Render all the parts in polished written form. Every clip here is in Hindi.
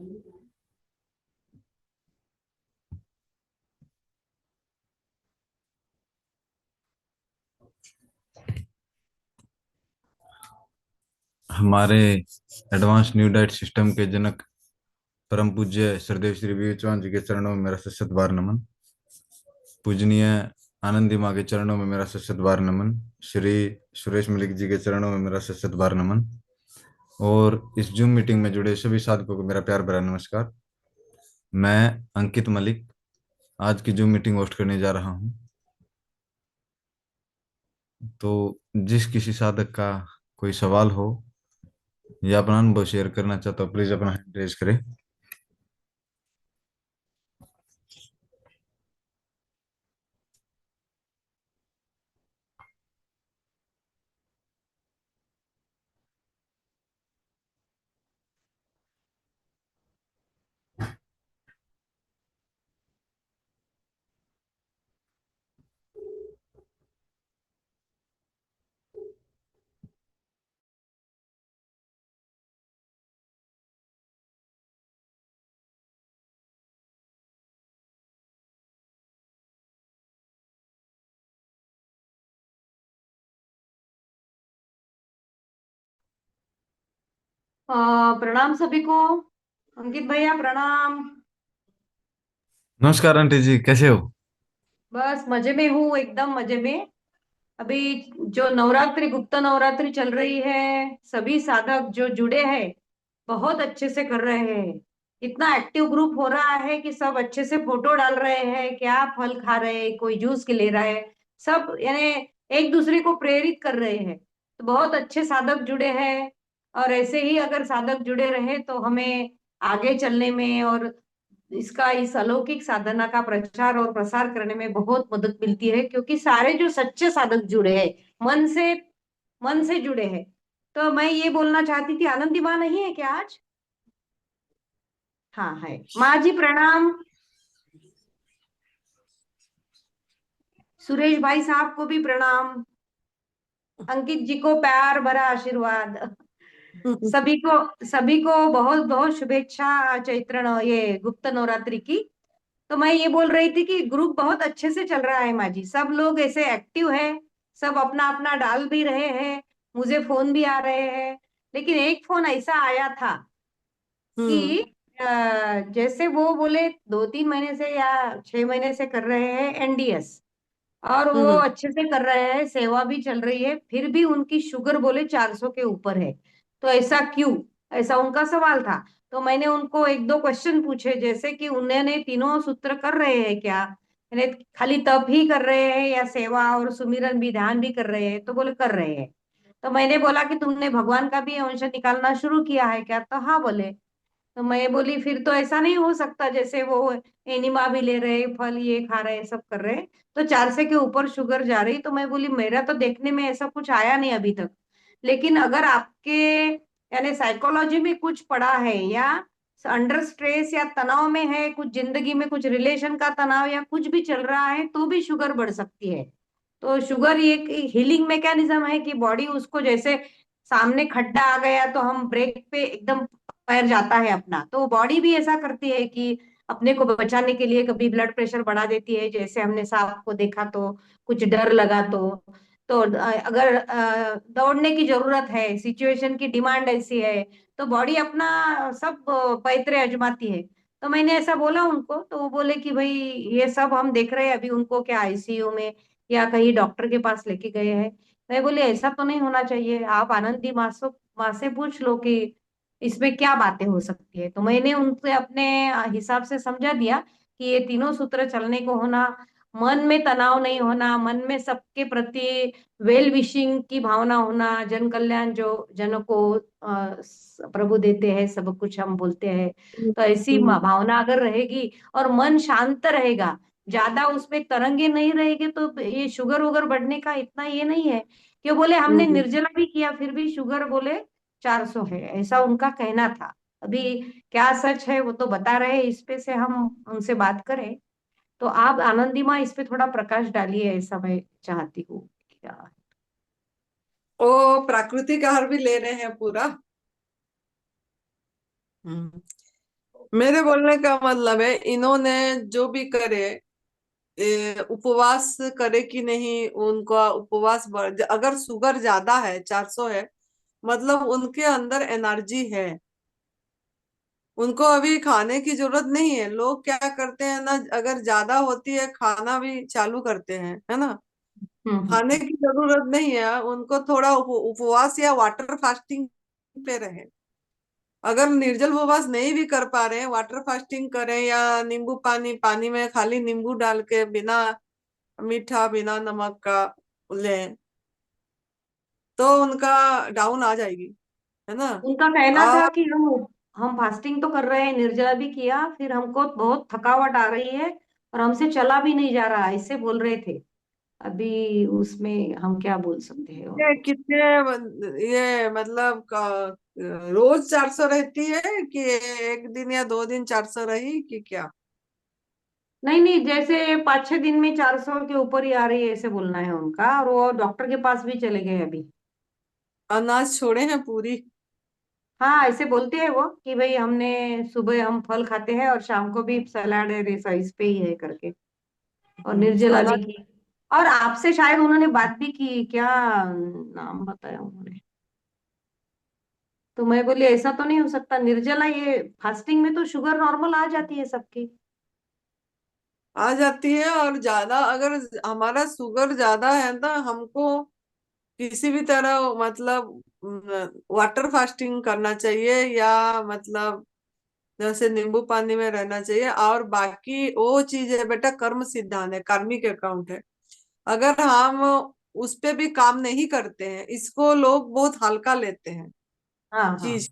हमारे एडवांस न्यू डाइट सिस्टम के जनक परम पूज्य श्रद्धेव श्री विवेक चौहान जी के चरणों में मेरा सशत बार नमन। पूजनीय आनंदी माँ के चरणों में मेरा सशत बार नमन। श्री सुरेश मलिक जी के चरणों में मेरा सशत बार नमन। और इस जूम मीटिंग में जुड़े सभी साधकों को मेरा प्यार भरा नमस्कार। मैं अंकित मलिक आज की जूम मीटिंग होस्ट करने जा रहा हूँ। तो जिस किसी साधक का कोई सवाल हो या अपना अनुभव शेयर करना चाहता हो, प्लीज अपना हैंड रेज करें। प्रणाम सभी को। अंकित भैया प्रणाम। नमस्कार आंटी जी, कैसे हो? बस मजे में हूँ, एकदम मजे में। अभी जो नवरात्रि, गुप्त नवरात्रि चल रही है, सभी साधक जो जुड़े हैं बहुत अच्छे से कर रहे हैं। इतना एक्टिव ग्रुप हो रहा है कि सब अच्छे से फोटो डाल रहे हैं, क्या फल खा रहे हैं, कोई जूस के ले रहा है। सब यानी एक दूसरे को प्रेरित कर रहे हैं। तो बहुत अच्छे साधक जुड़े हैं। और ऐसे ही अगर साधक जुड़े रहे तो हमें आगे चलने में और इसका इस अलौकिक साधना का प्रचार और प्रसार करने में बहुत मदद मिलती है, क्योंकि सारे जो सच्चे साधक जुड़े हैं, मन से जुड़े हैं। तो मैं ये बोलना चाहती थी, आनंदी माँ नहीं है क्या आज? हाँ है। माँ जी प्रणाम। सुरेश भाई साहब को भी प्रणाम। अंकित जी को प्यार भरा आशीर्वाद। सभी को बहुत बहुत शुभेच्छा चैत्र ये गुप्त नवरात्रि की। तो मैं ये बोल रही थी कि ग्रुप बहुत अच्छे से चल रहा है माँ जी, सब लोग ऐसे एक्टिव है। सब अपना अपना डाल भी रहे हैं, मुझे फोन भी आ रहे हैं। लेकिन एक फोन ऐसा आया था हम्म। कि जैसे वो बोले 2-3 महीने से या 6 महीने से कर रहे हैं एनडीएस, और वो हम्म। अच्छे से कर रहे हैं, सेवा भी चल रही है, फिर भी उनकी शुगर बोले 400 के ऊपर है। तो ऐसा क्यों? ऐसा उनका सवाल था। तो मैंने उनको एक दो क्वेश्चन पूछे, जैसे कि उन्होंने तीनों सूत्र कर रहे हैं क्या, यानी खाली तप ही कर रहे हैं या सेवा और सुमिरन भी, ध्यान भी कर रहे हैं? तो बोले कर रहे हैं। तो मैंने बोला कि तुमने भगवान का भी अंश निकालना शुरू किया है क्या? तो हाँ बोले। तो मैं बोली फिर तो ऐसा नहीं हो सकता, जैसे वो एनिमा भी ले रहे, फल ये खा रहे, सब कर रहे, तो 400 के ऊपर शुगर जा रही। तो मैं बोली मेरा तो देखने में ऐसा कुछ आया नहीं अभी तक। लेकिन अगर आपके यानी साइकोलॉजी में कुछ पड़ा है, या अंडर स्ट्रेस या तनाव में है, कुछ जिंदगी में कुछ रिलेशन का तनाव या कुछ भी चल रहा है, तो भी शुगर बढ़ सकती है। तो शुगर ये एक हीलिंग मैकेनिज्म है कि बॉडी उसको, जैसे सामने खड्डा आ गया तो हम ब्रेक पे एकदम पैर जाता है अपना, तो बॉडी भी ऐसा करती है कि अपने को बचाने के लिए कभी ब्लड प्रेशर बढ़ा देती है, जैसे हमने सांप को देखा तो कुछ डर लगा तो अगर दौड़ने की जरूरत है, सिचुएशन की डिमांड ऐसी है, तो बॉडी अपना सब पैतरे आजमाती है। तो मैंने ऐसा बोला उनको, तो वो बोले कि भाई ये सब हम देख रहे हैं, अभी उनको क्या आईसीयू में या कहीं डॉक्टर के पास लेके गए हैं। मैं बोले ऐसा तो नहीं होना चाहिए, आप आनंदी माँ से पूछ लो कि इसमें क्या बातें हो सकती है। तो मैंने उनसे अपने हिसाब से समझा दिया कि ये तीनों सूत्र चलने को होना, मन में तनाव नहीं होना, मन में सबके प्रति वेल विशिंग की भावना होना, जन कल्याण जो जन को प्रभु देते हैं, सब कुछ हम बोलते हैं। तो ऐसी हम्म। भावना अगर रहेगी और मन शांत रहेगा, ज्यादा उसमें तरंगे नहीं रहेगी, तो ये शुगर वुगर बढ़ने का इतना ये नहीं है। क्यों बोले हमने हम्म। निर्जला भी किया फिर भी शुगर बोले 400 है, ऐसा उनका कहना था। अभी क्या सच है वो तो बता रहे हैं, इस पे से हम उनसे बात करें। तो आप आनंदी माँ इस पे थोड़ा प्रकाश डालिए, ऐसा मैं चाहती हूँ क्या। ओ, प्राकृतिक आहार भी ले रहे हैं पूरा। हम्म। मेरे बोलने का मतलब है, इन्होंने जो भी करे, उपवास करे कि नहीं, उनका उपवास अगर शुगर ज्यादा है, 400 है, मतलब उनके अंदर एनर्जी है, उनको अभी खाने की जरूरत नहीं है। लोग क्या करते हैं ना, अगर ज्यादा होती है खाना भी चालू करते हैं, है ना। खाने हम्म। की जरूरत नहीं है उनको, थोड़ा उपवास या वाटर फास्टिंग पे रहे। अगर निर्जल उपवास नहीं भी कर पा रहे हैं, वाटर फास्टिंग करें या नींबू पानी, पानी में खाली नींबू डाल के बिना मीठा बिना नमक का लें, तो उनका डाउन आ जाएगी, है ना। उनका कहना था और कि हम फास्टिंग तो कर रहे हैं, निर्जला भी किया, फिर हमको बहुत थकावट आ रही है और हमसे चला भी नहीं जा रहा, ऐसे बोल रहे थे। अभी उसमें हम क्या बोल सकते हैं ये उनको। कितने, ये मतलब रोज 400 रहती है कि एक दिन या 2 दिन 400 रही कि क्या? नहीं नहीं, जैसे 5-6 दिन में 400 के ऊपर ही आ रही है, ऐसे बोलना है उनका, और वो डॉक्टर के पास भी चले गए अभी। अनाज छोड़े हैं पूरी? हाँ, ऐसे बोलते हैं वो कि भाई हमने सुबह हम फल खाते हैं और शाम को भी सलाड है, रेसा इस पे ही है करके। और निर्जला भी अनाज। की। और आपसे शायद उन्होंने बात भी की क्या, नाम बताया उन्होंने। तो मैं बोली ऐसा तो नहीं हो सकता, निर्जला ये फास्टिंग में तो शुगर नॉर्मल आ जाती है सबकी। आ जाती है, और ज्यादा अगर हमारा शुगर ज्यादा है ना, हमको किसी भी तरह मतलब वाटर फास्टिंग करना चाहिए, या मतलब जैसे नींबू पानी में रहना चाहिए। और बाकी वो चीज है बेटा, कर्म सिद्धांत है, कार्मिक अकाउंट है। अगर हम उस पे भी काम नहीं करते हैं, इसको लोग बहुत हल्का लेते हैं हाँ हाँ। चीज।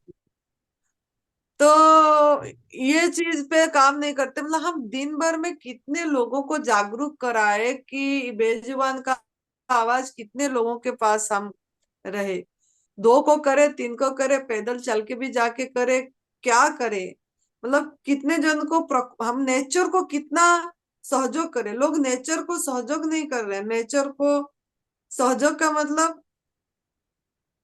तो ये चीज पे काम नहीं करते, मतलब हम दिन भर में कितने लोगों को जागरूक कराए कि बेजुबान का आवाज कितने लोगों के पास हम रहे। 2 को करे, 3 को करे, पैदल चल के भी जाके करे, क्या करे, मतलब कितने जन को हम नेचर को कितना सहयोग करें। लोग नेचर को सहयोग नहीं कर रहे हैं। नेचर को सहयोग का मतलब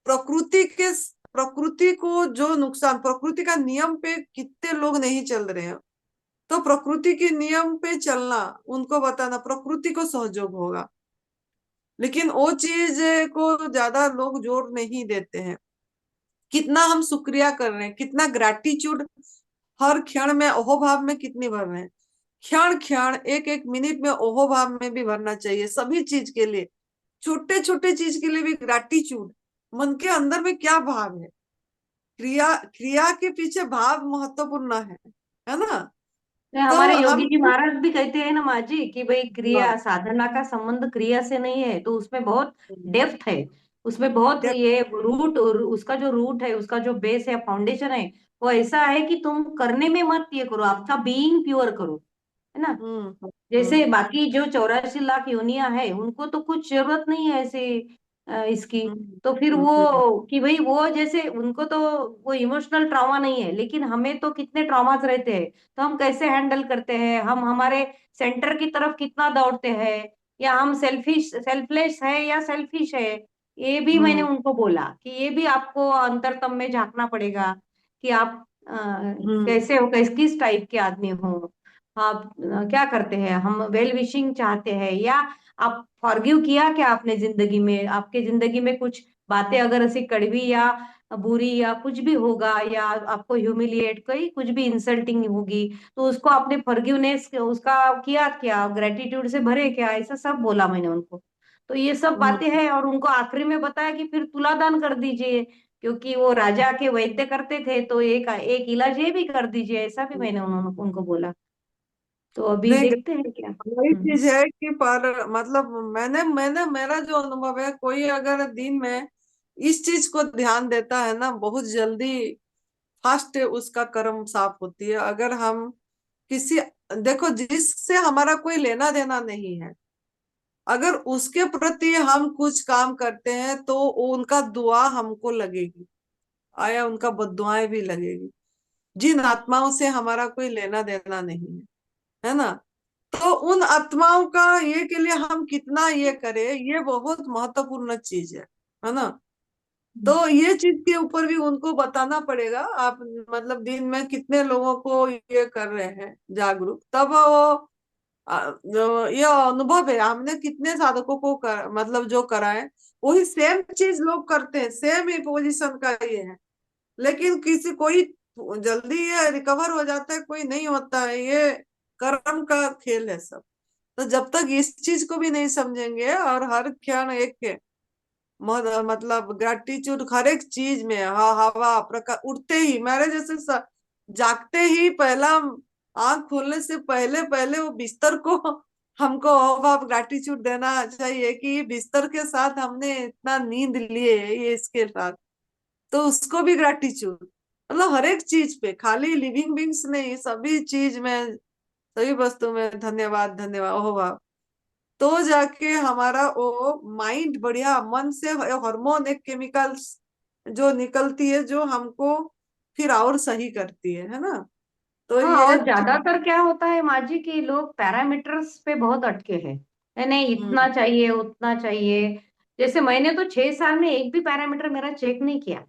प्रकृति के, प्रकृति को जो नुकसान, प्रकृति का नियम पे कितने लोग नहीं चल रहे हैं। तो प्रकृति के नियम पे चलना, उनको बताना, प्रकृति को सहयोग होगा। लेकिन वो चीज को ज्यादा लोग जोर नहीं देते हैं। कितना हम शुक्रिया कर रहे हैं, कितना ग्रैटिट्यूड हर क्षण में, ओहो भाव में कितनी भर रहे हैं। क्षण क्षण, एक एक मिनट में ओहो भाव में भी भरना चाहिए, सभी चीज के लिए, छोटे छोटे चीज के लिए भी ग्रैटिट्यूड। मन के अंदर में क्या भाव है, क्रिया, क्रिया के पीछे भाव महत्वपूर्ण है ना। तो तो हमारे योगी हम, जी महाराज भी कहते हैं ना माँ जी कि भाई हाँ, क्रिया, साधना का संबंध क्रिया से नहीं है, तो उसमें बहुत डेप्थ है। उसमें बहुत ये रूट, उसका जो रूट है, उसका जो बेस है, फाउंडेशन है, वो ऐसा है कि तुम करने में मत ये करो, आपका बीइंग प्योर करो, है ना। हम्म जैसे हम्म बाकी जो 84 लाख योनियां है, उनको तो कुछ जरूरत नहीं है ऐसे इसकी। हम्म तो फिर हम्म हम्म वो कि भाई वो जैसे उनको तो वो इमोशनल ट्रॉमा नहीं है, लेकिन हमें तो कितने ट्रॉमास रहते हैं, तो हम कैसे हैंडल करते हैं, हम हमारे सेंटर की तरफ कितना दौड़ते हैं, या हम सेल्फिश सेल्फलेस है या सेल्फिश है। ये भी मैंने हम्म उनको बोला कि ये भी आपको अंतरतम में झांकना पड़ेगा कि आप हम्म कैसे हो, किस टाइप के आदमी हो आप, क्या करते हैं, हम वेल विशिंग चाहते हैं, या आप फॉरगिव किया क्या आपने जिंदगी में, आपके जिंदगी में कुछ बातें अगर ऐसी कड़वी या बुरी या कुछ भी होगा, या आपको ह्यूमिलिएट कोई कुछ भी इंसल्टिंग होगी, तो उसको आपने फॉरगिवनेस उसका किया क्या, ग्रेटिट्यूड से भरे क्या, ऐसा सब बोला मैंने उनको। तो ये सब बातें हम्म हैं, और उनको आखिरी में बताया कि फिर तुलादान कर दीजिए, क्योंकि वो राजा के वैद्य करते थे, तो एक एक इलाज ये भी कर दीजिए, ऐसा भी मैंने उन्होंने उनको बोला। तो अभी नहीं, देखते हैं क्या। वही चीज है कि पर मतलब मैंने मैंने मेरा जो अनुभव है, कोई अगर दिन में इस चीज को ध्यान देता है ना, बहुत जल्दी फास्ट उसका कर्म साफ होती है। अगर हम किसी, देखो जिससे हमारा कोई लेना देना नहीं है, अगर उसके प्रति हम कुछ काम करते हैं तो उनका दुआ हमको लगेगी, आया उनका बद्दुआएं भी लगेगी। जिन आत्माओं से हमारा कोई लेना देना नहीं है ना, तो उन आत्माओं का ये के लिए हम कितना ये करें, ये बहुत महत्वपूर्ण चीज है ना। तो ये चीज के ऊपर भी उनको बताना पड़ेगा। आप मतलब दिन में कितने लोगों को ये कर रहे हैं जागरूक, तब वो जो ये अनुभव है, हमने कितने साधकों को मतलब जो करा है, वही सेम चीज लोग करते हैं, सेम ही पोजीशन का ये है। लेकिन किसी कोई जल्दी ये रिकवर हो जाता है, कोई नहीं होता है, ये कर्म का खेल है सब। तो जब तक इस चीज को भी नहीं समझेंगे, और हर क्षण एक के मतलब ग्रेटिट्यूड हर एक चीज में, हवा प्रकाश, उठते ही मेरे जैसे जागते ही पहला आंख खोलने से पहले पहले वो बिस्तर को हमको ऑफ ग्रेटिट्यूड देना चाहिए कि बिस्तर के साथ हमने इतना नींद लिए है, ये इसके साथ। तो उसको भी ग्रेटिट्यूड, मतलब हर एक चीज पे, खाली लिविंग बींग्स नहीं, सभी चीज में, सभी वस्तु में धन्यवाद धन्यवाद ओह वाह। तो जाके हमारा वो माइंड बढ़िया, मन से हार्मोन, एक केमिकल्स जो निकलती है, जो हमको फिर और सही करती है ना। तो हाँ, ये और ज्यादातर क्या होता है माँ जी की लोग पैरामीटर्स पे बहुत अटके हैं। नहीं नहीं, इतना हम्म, चाहिए उतना चाहिए। जैसे मैंने तो 6 साल में एक भी पैरामीटर मेरा चेक नहीं किया।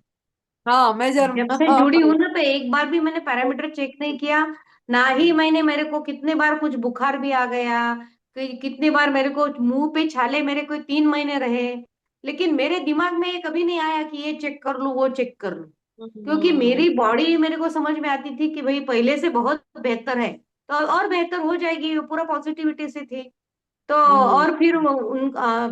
हाँ मेजर जब से जुड़ी हूं ना, तो एक बार भी मैंने पैरामीटर चेक नहीं किया। ना ही मैंने, मेरे को कितने बार कुछ बुखार भी आ गया, कितने बार मेरे को मुंह पे छाले मेरे को 3 महीने रहे। लेकिन मेरे दिमाग में ये कभी नहीं आया कि ये चेक कर लूं वो चेक कर लूं। क्योंकि मेरी बॉडी मेरे को समझ में आती थी कि भाई पहले से बहुत बेहतर है, तो और बेहतर हो जाएगी, पूरा पॉजिटिविटी से थी। तो हम्म, और फिर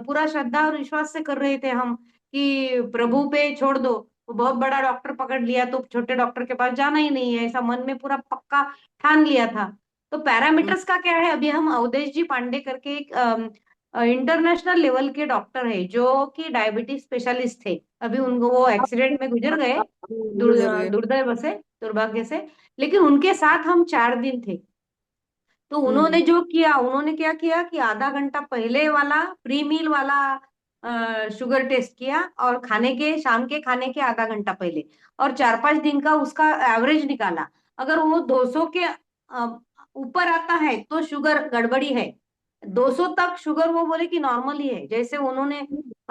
पूरा श्रद्धा और विश्वास से कर रहे थे हम कि प्रभु पे छोड़ दो। वो बहुत बड़ा डॉक्टर पकड़ लिया तो छोटे डॉक्टर के पास जाना ही नहीं है, ऐसा मन में पूरा पक्का ठान लिया था। तो हम्म, पैरामीटर्स का क्या है, अभी हम अवधेश जी पांडे करके एक इंटरनेशनल लेवल के डॉक्टर है जो कि डायबिटीज स्पेशलिस्ट थे। अभी उनको, वो एक्सीडेंट में गुजर गए, गुजर गए। दुर्दैव से, दुर्भाग्य से। लेकिन उनके साथ हम 4 दिन थे। तो उन्होंने हम्म, जो किया, उन्होंने क्या किया कि आधा घंटा पहले वाला प्री मील वाला शुगर टेस्ट किया, और खाने के, शाम के खाने के आधा घंटा पहले, और 4-5 दिन का उसका एवरेज निकाला। अगर वो 200 के ऊपर आता है तो शुगर गड़बड़ी है। 200 तक शुगर वो बोले कि नॉर्मल ही है। जैसे उन्होंने,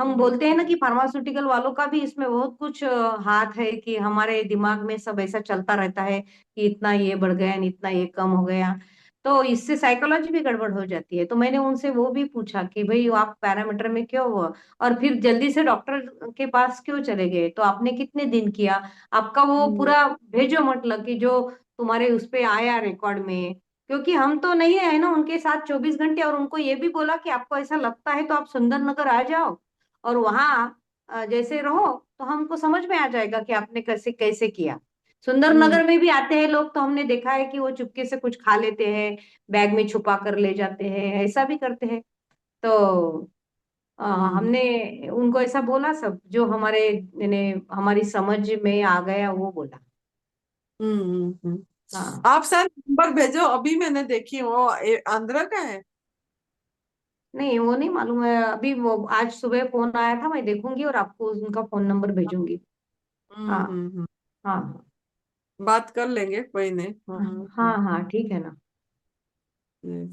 हम बोलते हैं ना कि फार्मास्यूटिकल वालों का भी इसमें बहुत कुछ हाथ है, कि हमारे दिमाग में सब ऐसा चलता रहता है कि इतना ये बढ़ गया, इतना ये कम हो गया। तो इससे साइकोलॉजी भी गड़बड़ हो जाती है। तो मैंने उनसे वो भी पूछा कि भाई आप पैरामीटर में क्यों हुआ, और फिर जल्दी से डॉक्टर के पास क्यों चले गए, तो आपने कितने दिन किया, आपका वो हम्म, पूरा भेजो, मतलब कि जो तुम्हारे उस पे आया रिकॉर्ड में। क्योंकि हम तो नहीं है ना उनके साथ 24 घंटे, और उनको ये भी बोला कि आपको ऐसा लगता है तो आप सुंदर नगर आ जाओ, और वहां जैसे रहो, तो हमको समझ में आ जाएगा कि आपने कैसे कैसे किया। सुंदर हम्म, नगर में भी आते हैं लोग, तो हमने देखा है कि वो चुपके से कुछ खा लेते हैं, बैग में छुपा कर ले जाते हैं, ऐसा भी करते हैं। तो हम्म, हमने उनको ऐसा बोला, सब जो हमारे यानी हमारी समझ में आ गया वो बोला। हाँ। आप सर नंबर भेजो, अभी मैंने देखी वो आंध्र का है। नहीं, वो नहीं मालूम है अभी, वो आज सुबह फोन आया था, मैं देखूंगी और आपको उनका फोन नंबर भेजूंगी। हम्म, हाँ। हम्म, हाँ। बात कर लेंगे, कोई नहीं। हाँ। हाँ हाँ, ठीक है ना। हम्म।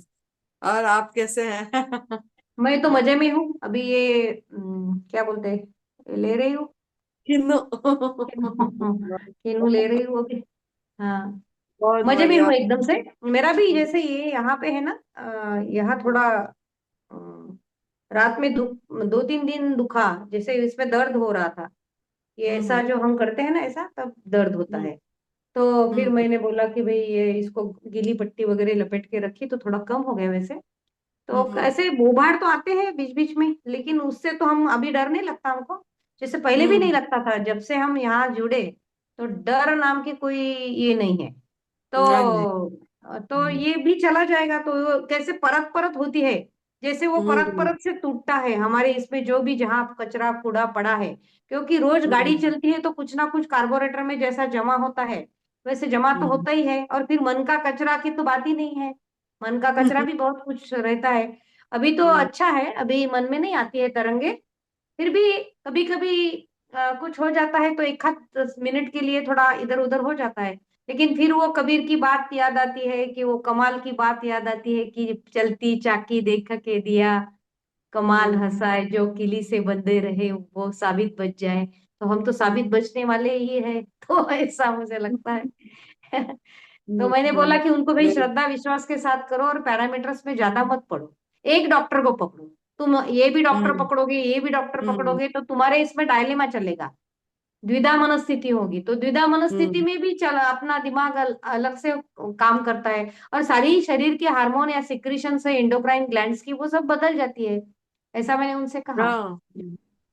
और आप कैसे हैं? मैं तो मजे में हूँ अभी, ये क्या बोलते हैं, ले रही हूँ। किन्नू। किन्नू ले रही हूँ अभी। हाँ। बहुत मजे में बढ़िया। हूँ एकदम से। मेरा भी जैसे ये यहाँ पे है ना, यहाँ थोड़ा रात में 2-3 दिन दुखा, जैसे इसमें दर्द हो रहा था। ये ऐसा हम्म, जो हम करते हैं ना, ऐसा तब दर्द होता हम्म, है। तो फिर हम्म, मैंने बोला कि भाई ये इसको गीली पट्टी वगैरह लपेट के रखी, तो थोड़ा कम हो गया वैसे। तो हम्म, ऐसे बोभार तो आते हैं बीच बीच में, लेकिन उससे तो हम अभी डर नहीं लगता हमको। जैसे पहले भी नहीं हम्म, लगता था, जब से हम यहाँ जुड़े तो डर नाम की कोई ये नहीं है। हाँ जी। तो ये भी चला जाएगा। तो वो कैसे परत परत होती है, जैसे वो परत हम्म, परत से टूटता है हमारे इसमें जो भी जहाँ कचरा कूड़ा पड़ा है। क्योंकि रोज गाड़ी हम्म, चलती है तो कुछ ना कुछ कार्बोरेटर में जैसा जमा होता है, वैसे जमा तो हम्म, होता ही है। और फिर मन का कचरा की तो बात ही नहीं है, मन का कचरा भी बहुत कुछ रहता है। अभी तो हम्म, अच्छा है, अभी मन में नहीं आती है तरंगे। फिर भी कभी कभी कुछ हो जाता है तो एक आध 10 मिनट के लिए थोड़ा इधर उधर हो जाता है। लेकिन फिर वो कबीर की बात याद आती है, कि वो कमाल की बात याद आती है कि चलती चाकी देख के दिया, कमाल हम्म, हंसाए जो किली से बंधे रहे वो साबित बच जाए। तो हम तो साबित बचने वाले ही है। तो ऐसा मुझे लगता है। तो मैंने बोला कि उनको भाई वेरी श्रद्धा विश्वास के साथ करो और पैरामीटर्स में ज्यादा मत पड़ो। एक डॉक्टर को पकड़ो। तुम ये भी डॉक्टर हम्म पकड़ोगे, ये भी डॉक्टर हम्म पकड़ोगे, तो तुम्हारे इसमें डायलेमा चलेगा। द्विधा मनस्थिति होगी, तो द्विधा मनस्थिति हम्म में भी चल अपना दिमाग अलग से काम करता है। और सारी शरीर के हार्मोन या सिक्रीशन से एंडोक्राइन ग्लैंड्स की वो सब बदल जाती है। ऐसा मैंने उनसे कहा। हाँ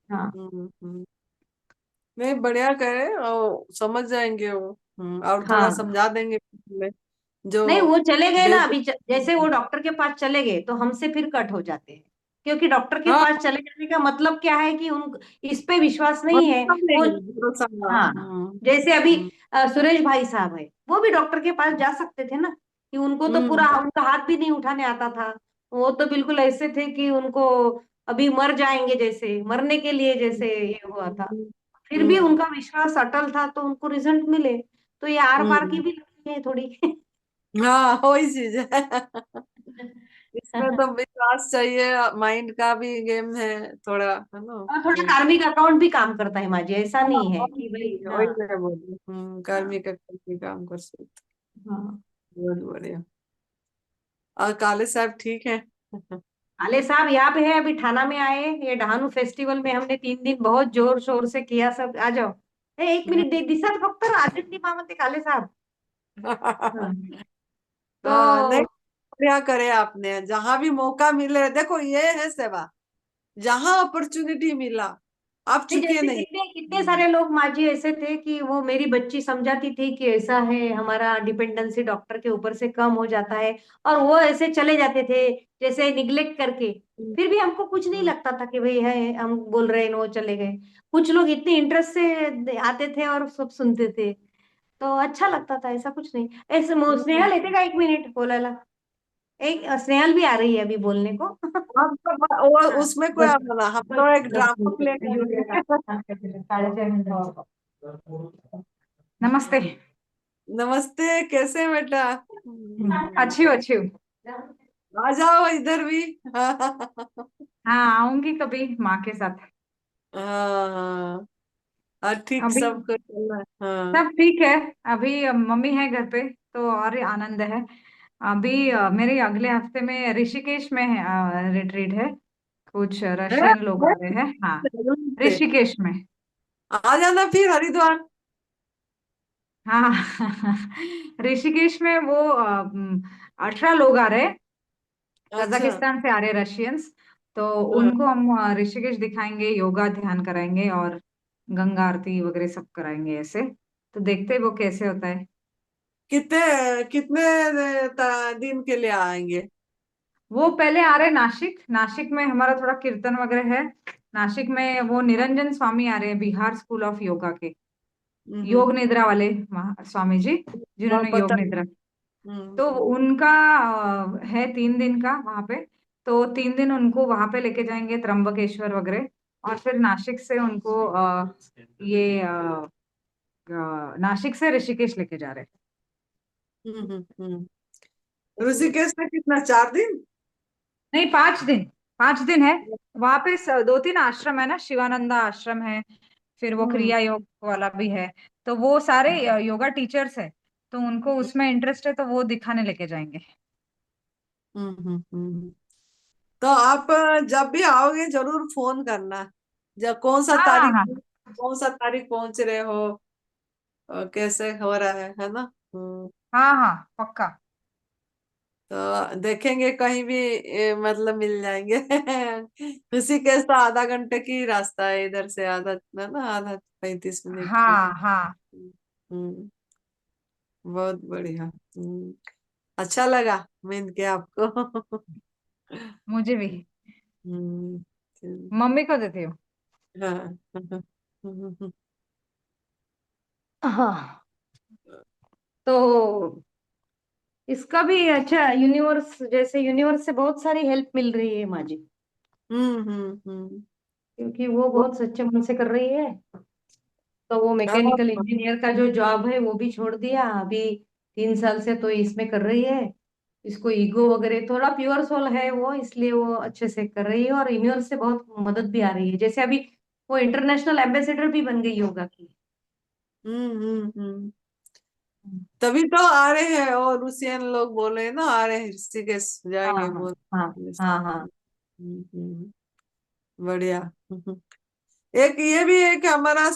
हाँ। हम्म। नहीं, बढ़िया करे और समझ जाएंगे वो। और थोड़ा हाँ। समझा देंगे में जो नहीं, वो चले गए ना बेसिक। अभी, जैसे वो डॉक्टर के पास चले गए तो हमसे फिर कट हो जाते हैं। क्योंकि डॉक्टर के हाँ, पास चले जाने का मतलब क्या है कि उन इस पे विश्वास नहीं है। मतलब वो, नहीं भरोसा। हाँ, जैसे अभी हम्म सुरेश भाई साहब है, वो भी डॉक्टर के पास जा सकते थे ना। कि उनको तो पूरा हम्म उनका हाथ भी नहीं उठाने आता था। वो तो बिल्कुल ऐसे थे कि उनको अभी मर जाएंगे, जैसे मरने के लिए जैसे ये हुआ था। फिर भी हम्म उनका विश्वास अटल था तो उनको रिजल्ट मिले। तो ये आर पार की हम्म। भी लड़ाई है थोड़ी। हाँ, वही चीज है। इसमें तो विश्वास चाहिए, माइंड का भी गेम है थोड़ा, है ना। और थोड़ा कार्मिक अकाउंट भी काम करता है माजी, ऐसा हाँ, नहीं है वही कि भाई। चीज है, हाँ। वही मैं बोल रही हूँ। हाँ। कर्मी का कर्मी काम कर सकते। हाँ। बहुत बढ़िया। और काले साहब ठीक है? आले साहब यहाँ पे है, अभी थाना में आए। ये डहानू फेस्टिवल में हमने 3 दिन बहुत जोर शोर से किया। सब आ जाओ। एक मिनिट दे दिसत फक्त राजन मामते काले साहब। हाँ। हाँ, नहीं, तो बढ़िया करे आपने। जहां भी मौका मिले, देखो ये है सेवा। जहां अपॉर्चुनिटी मिला, आप नहीं, चुके जैसे नहीं। कितने कितने सारे लोग माजी ऐसे थे कि वो मेरी बच्ची समझाती थी कि ऐसा है, हमारा डिपेंडेंसी डॉक्टर के ऊपर से कम हो जाता है। और वो ऐसे चले जाते थे, जैसे निग्लेक्ट करके। फिर भी हमको कुछ नहीं लगता था कि भाई है, हम बोल रहे हैं वो चले गए। कुछ लोग इतने इंटरेस्ट से आते थे और सब सुनते थे। तो अच्छा लगता था, ऐसा कुछ नहीं। ऐसे स्नेहा लेते का 1 मिनट बोला। एक स्नेहल भी आ रही है अभी बोलने को। हम तो वो हाँ, उसमें कोई बस बोला, हम बस तो एक दस ड्रामा मिनट प्ले यूं करेंगे। लेगा। हाँ, 6:30 नमस्ते। नमस्ते, कैसे हैं बेटा? अच्छी हूँ, अच्छी हूँ। आ जाओ इधर भी। हाँ, आऊंगी कभी माँ के साथ। हाँ, हाँ, ठीक, अभी सब कुछ चल रहा है। हाँ। सब ठीक है। अभी मम्मी है घर पे तो और आनंद है। अभी मेरे अगले हफ्ते में ऋषिकेश में है, रिट्रीट है। कुछ है? रशियन लोग आ रहे हैं, हाँ। जरूर से। ऋषिकेश में। आ जाना फिर हरिद्वार। हाँ। ऋषिकेश में वो 18 लोग आ रहे हैं। अच्छा। कजाकिस्तान से आ रहे रशियंस। तो हाँ। उनको हम ऋषिकेश दिखाएंगे, योगा ध्यान कराएंगे और गंगा आरती वगैरह सब कराएंगे ऐसे। तो देखते हैं वो कैसे होता है। कितने कितने दिन के लिए आएंगे? वो पहले आ रहे नासिक। नासिक में हमारा थोड़ा कीर्तन वगैरह है। नासिक में वो निरंजन स्वामी आ रहे हैं, बिहार स्कूल ऑफ योगा के। हम्म। योग निद्रा वाले स्वामी जी, हाँ, जिन्होंने योग पता नहीं। निद्रा। तो उनका है 3 दिन का वहां पे। तो 3 दिन उनको वहां पे लेके जाएंगे, त्र्यंबकेश्वर वगैरह। और फिर नासिक से उनको ये नासिक से ऋषिकेश लेके जा रहे हैं। ऋषिकेश में कितना, 4 दिन? नहीं, 5 दिन। 5 दिन है। वहां पे 2-3 आश्रम है ना, शिवानंदा आश्रम है। फिर वो हम्म क्रिया योग वाला भी है। तो वो सारे योगा टीचर्स है। तो उनको उसमें इंटरेस्ट है तो वो दिखाने लेके जाएंगे। तो आप जब भी आओगे जरूर फोन करना। जब हाँ, हाँ, हाँ। कौन सा तारीख पहुंच रहे हो, कैसे हो रहा है ना। हाँ, हाँ, पक्का। तो देखेंगे कहीं भी, मतलब मिल जाएंगे। ऋषिकेश तो आधा घंटे की रास्ता है इधर से, आधा है ना, आधा 35 मिनट की। हाँ, हाँ। हम्म बहुत बढ़िया। अच्छा लगा मिल के आपको। मुझे भी। हम्म चल, मम्मी को देती हूँ। हाँ। हाँ। तो इसका भी अच्छा, यूनिवर्स जैसे यूनिवर्स से बहुत सारी हेल्प मिल रही है माँ जी। हम्म। क्योंकि वो वो- बहुत सच्चे मन से कर रही है। तो वो हाँ, मैकेनिकल इंजीनियर का जो जॉब है वो भी छोड़ दिया अभी। 3 साल से तो इसमें कर रही है। इसको ईगो वगैरह, थोड़ा प्योर सोल है वो, इसलिए वो अच्छे से कर रही है और यूनिवर्स से बहुत मदद भी आ रही है। जैसे अभी वो इंटरनेशनल एम्बेसडर भी बन गई योगा की। हम्म। तभी तो आ रहे हैं, और रूसियन लोग बोल रहे हैं ना, आ रहे हैं ऋषिकेश हाँ जाएंगे हाँ बोल। हाँ हाँ हाँ। बढ़िया। एक ये भी है कि हमारा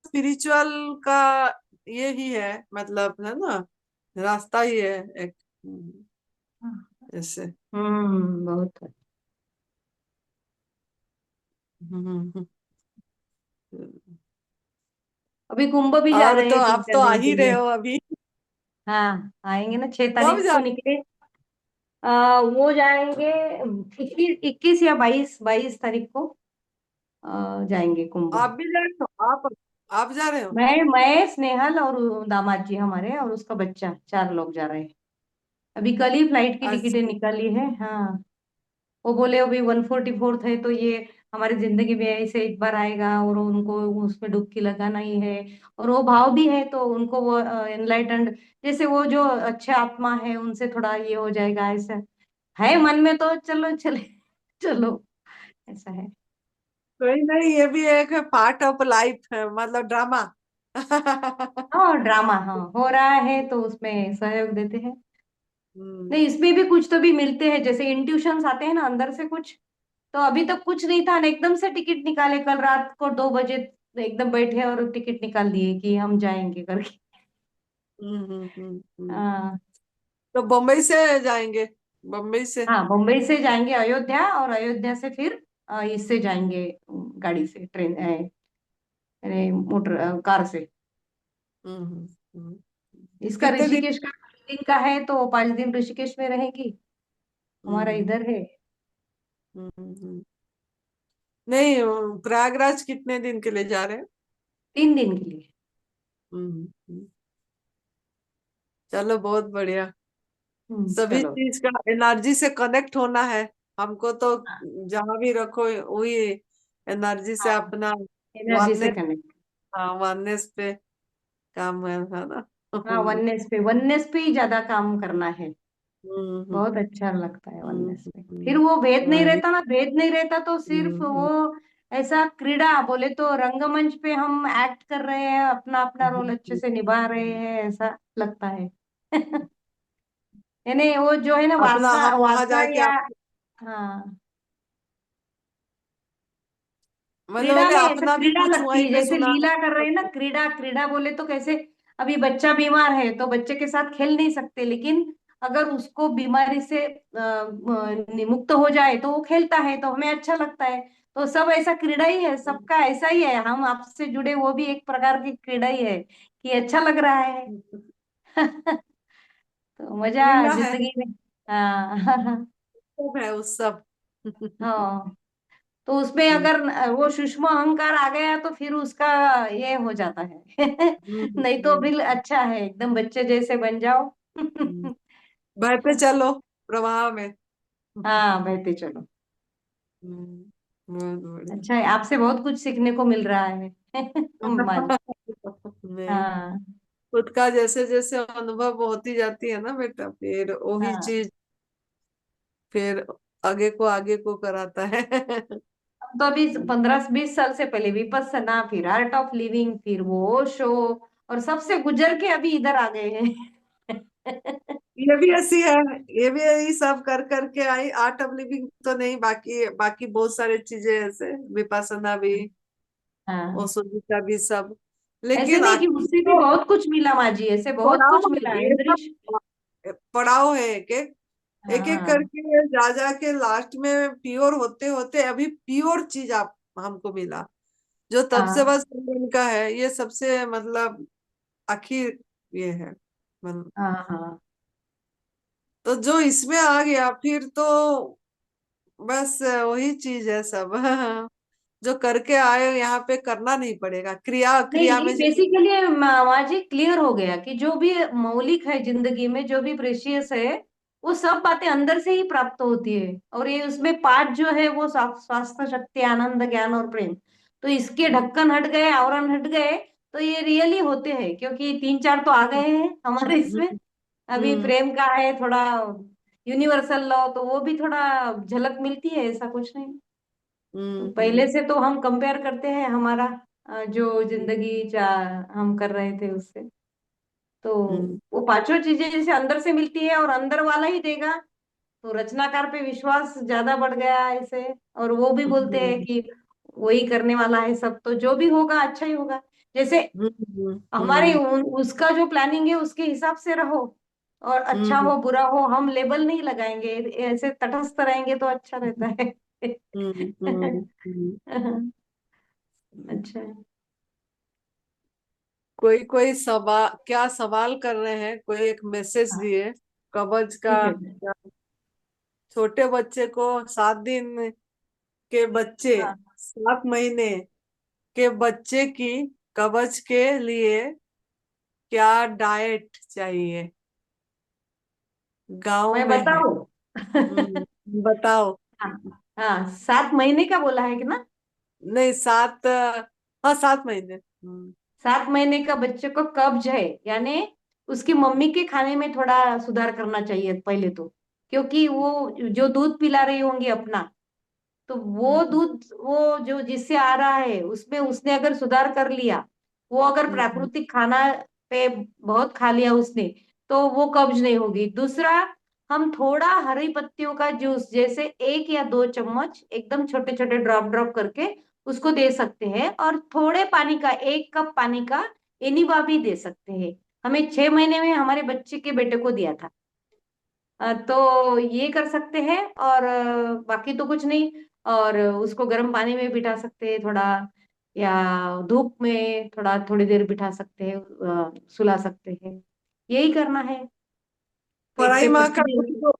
स्पिरिचुअल का ये ही है, मतलब है ना, रास्ता ही है एक। ऐसे। बहुत है। हम्म। अभी कुंभ भी जा और रहे तो हैं तीन आप चार तो आ दिन के ही रहे लिए। हो अभी। हाँ आएंगे ना, 6 कब तारीख जा को निकले। वो जाएंगे 21 या 22 तारीख को। जाएंगे कुंभ। आप भी जा रहे हो? आप जा रहे हो? मैं स्नेहल और दामाद जी हमारे और उसका बच्चा, 4 लोग जा रहे हैं। अभी कल ही फ्लाइट की टिकटें अच्छा। निकाली है। हाँ। वो बोले अभी 144th है तो ये हमारी जिंदगी में ऐसे एक बार आएगा और उनको उसमें डुबकी लगाना ही है। और वो भाव भी है तो उनको वो एनलाइटेंड, जैसे वो जो अच्छे आत्मा है उनसे थोड़ा ये हो जाएगा ऐसा है मन में, तो चलो चले चलो, ऐसा है। कोई नहीं, ये भी एक पार्ट ऑफ लाइफ है, मतलब ड्रामा। हाँ ड्रामा, हाँ हो रहा है तो उसमें सहयोग देते हैं। हम्म। नहीं इसमें भी कुछ तो भी मिलते हैं, जैसे इंट्यूशंस आते हैं ना अंदर से कुछ। तो अभी तक कुछ नहीं था ना, एकदम से टिकट निकाले कल रात को 2 बजे, एकदम बैठे और टिकट निकाल दिए कि हम जाएंगे करके। हाँ। तो बम्बई से जाएंगे? बम्बई से? हाँ मुंबई से जाएंगे अयोध्या, और अयोध्या से फिर इससे जाएंगे, गाड़ी से, ट्रेन, अरे मोटर, कार से। हम्म। हम्म। इसका कितने दिन? ऋषिकेश का 5 दिन का है तो 5 दिन ऋषिकेश में रहेगी। हमारा हम्म। इधर है। हम्म। नहीं, प्रयागराज कितने दिन के लिए जा रहे हैं? 3 दिन के लिए। हम्म। चलो बहुत बढ़िया। सभी चलो। चीज का एनर्जी से कनेक्ट होना है हमको तो। जहां भी रखो वही एनर्जी से हाँ अपना एनर्जी से वननेस। कनेक्ट। हाँ, वननेस पे काम है ना। हाँ वननेस पे ही ज्यादा काम करना है। हम्म। बहुत अच्छा लगता है वननेस पे, फिर हम्म। वो भेद नहीं वही। रहता ना, भेद नहीं रहता तो सिर्फ हम्म। वो ऐसा क्रीड़ा बोले तो रंगमंच पे हम एक्ट कर रहे हैं, अपना अपना रोल अच्छे से निभा रहे हैं, ऐसा लगता है। यानी वो जो है ना अपना वासना हम वहां वासना जाके या, आप, हाँ मतलब क्रीड़ा बोले में ऐसा अपना भी क्रीड़ा कुछ लगती वहीं है, पे जैसे सुना। लीला कर रहे हैं ना, क्रीड़ा क्रीड़ा बोले तो कैसे, अभी बच्चा बीमार है तो बच्चे के साथ खेल नहीं सकते, लेकिन अगर उसको बीमारी से मुक्त हो जाए तो वो खेलता है तो हमें अच्छा लगता है। तो सब ऐसा क्रीड़ा ही है, सबका ऐसा ही है, हम आपसे जुड़े वो भी एक प्रकार की क्रीड़ा ही है कि अच्छा लग रहा है। तो मजा लीला है, जिंदगी में। हाँ। सब है उस सब। हाँ तो उसमें हम्म। अगर वो सूक्ष्म अहंकार आ गया तो फिर उसका ये हो जाता है। नहीं तो हम्म। बिल अच्छा है, एकदम बच्चे जैसे बन जाओ। बहते चलो प्रवाह में। हाँ बहते चलो। बहुत बढ़िया। अच्छा है, आपसे बहुत कुछ सीखने को मिल रहा है। मान। नहीं, हाँ खुद का जैसे जैसे अनुभव होती जाती है ना बेटा, फिर वही हाँ। चीज फिर आगे को कराता है। हम तो अभी 15-20 साल से पहले विपस्सना, फिर आर्ट ऑफ लिविंग, फिर वो शो, और सबसे गुजर के अभी इधर आ गए हैं। ये भी ऐसी है, ये भी यही सब कर करके आई। आर्ट ऑफ लिविंग तो नहीं, बाकी बाकी बहुत सारी चीजें ऐसे, विपासना भी, हाँ ओशो का भी सब। ऐसे लेकिन नहीं कि आखिर उससे भी तो बहुत कुछ मिला माजी, ऐसे बहुत कुछ पड़ाव मिला है, ये इंद्रिश। सब पड़ाव है। एक एक हाँ करके जा जा के लास्ट में प्योर होते होते अभी प्योर चीज आप हमको मिला, जो तब से हाँ बस का है, ये सबसे मतलब आखिर ये है। हाँ हाँ। तो जो इसमें आ गया फिर तो बस वही चीज है सब। जो करके आए यहाँ पे करना नहीं पड़ेगा, क्रिया नहीं क्रिया ये में जैसे। बेसिकली माजी क्लियर हो गया कि जो भी मौलिक है जिंदगी में, जो भी प्रेशियस है, वो सब बातें अंदर से ही प्राप्त होती है। और ये उसमें 5 जो है वो स्वास्थ्य, शक्ति, आनंद, ज्ञान और प्रेम, तो इसके ढक्कन हट गए, आवरण हट गए, तो ये रियली होते हैं, क्योंकि 3-4 तो आ गए हैं हमारे इसमें। अभी हम्म। प्रेम का है थोड़ा, यूनिवर्सल लॉ तो वो भी थोड़ा झलक मिलती है, ऐसा कुछ नहीं। पहले से तो हम कंपेयर करते हैं हमारा जो जिंदगी हम कर रहे थे उससे। तो हम्म, वो पांचों चीजें जैसे अंदर से मिलती है और अंदर वाला ही देगा, तो रचनाकार पे विश्वास ज्यादा बढ़ गया है ऐसे। और वो भी बोलते हैं हम्म, कि वही करने वाला है सब, तो जो भी होगा अच्छा ही होगा। जैसे हम्म, हमारे हम्म, उसका जो प्लानिंग है उसके हिसाब से रहो, और अच्छा हम्म, हो बुरा हो हम लेबल नहीं लगाएंगे, ऐसे तटस्थ रहेंगे तो अच्छा रहता है। हम्म, हम्म, अच्छा है। कोई कोई सवाल, क्या सवाल कर रहे हैं, कोई एक मैसेज हाँ, दिए कवच का। ठीक है। छोटे बच्चे को 7 दिन के बच्चे, हाँ, 7 महीने के बच्चे की कवच के लिए क्या डाइट चाहिए, गांव मैं में है। बताऊं? बताओ। हाँ, हाँ, 7 महीने का बोला है कि ना? नहीं, 7, हाँ 7 महीने। 7 महीने का बच्चे को कब्ज है, यानी उसकी मम्मी के खाने में थोड़ा सुधार करना चाहिए पहले तो। क्योंकि वो जो दूध पिला रही होंगी अपना, तो वो हम्म, दूध वो जो जिससे आ रहा है उसमें उसने अगर सुधार कर लिया, वो अगर हम्म, प्राकृतिक खाना पे बहुत खा लिया उसने, तो वो कब्ज नहीं होगी। दूसरा, हम थोड़ा हरी पत्तियों का जूस जैसे 1 या 2 चम्मच एकदम छोटे छोटे ड्रॉप ड्रॉप करके उसको दे सकते हैं, और थोड़े पानी का 1 कप पानी का एनिवा भी दे सकते हैं। हमें 6 महीने में हमारे बच्चे के बेटे को दिया था। तो ये कर सकते हैं, और बाकी तो कुछ नहीं। और उसको गर्म पानी में बिठा सकते हैं थोड़ा, या धूप में थोड़ा थोड़ी देर बिठा सकते हैं, सुला सकते हैं। यही करना है। पेट पढ़ाई पे माँ पट्टी का देनी है।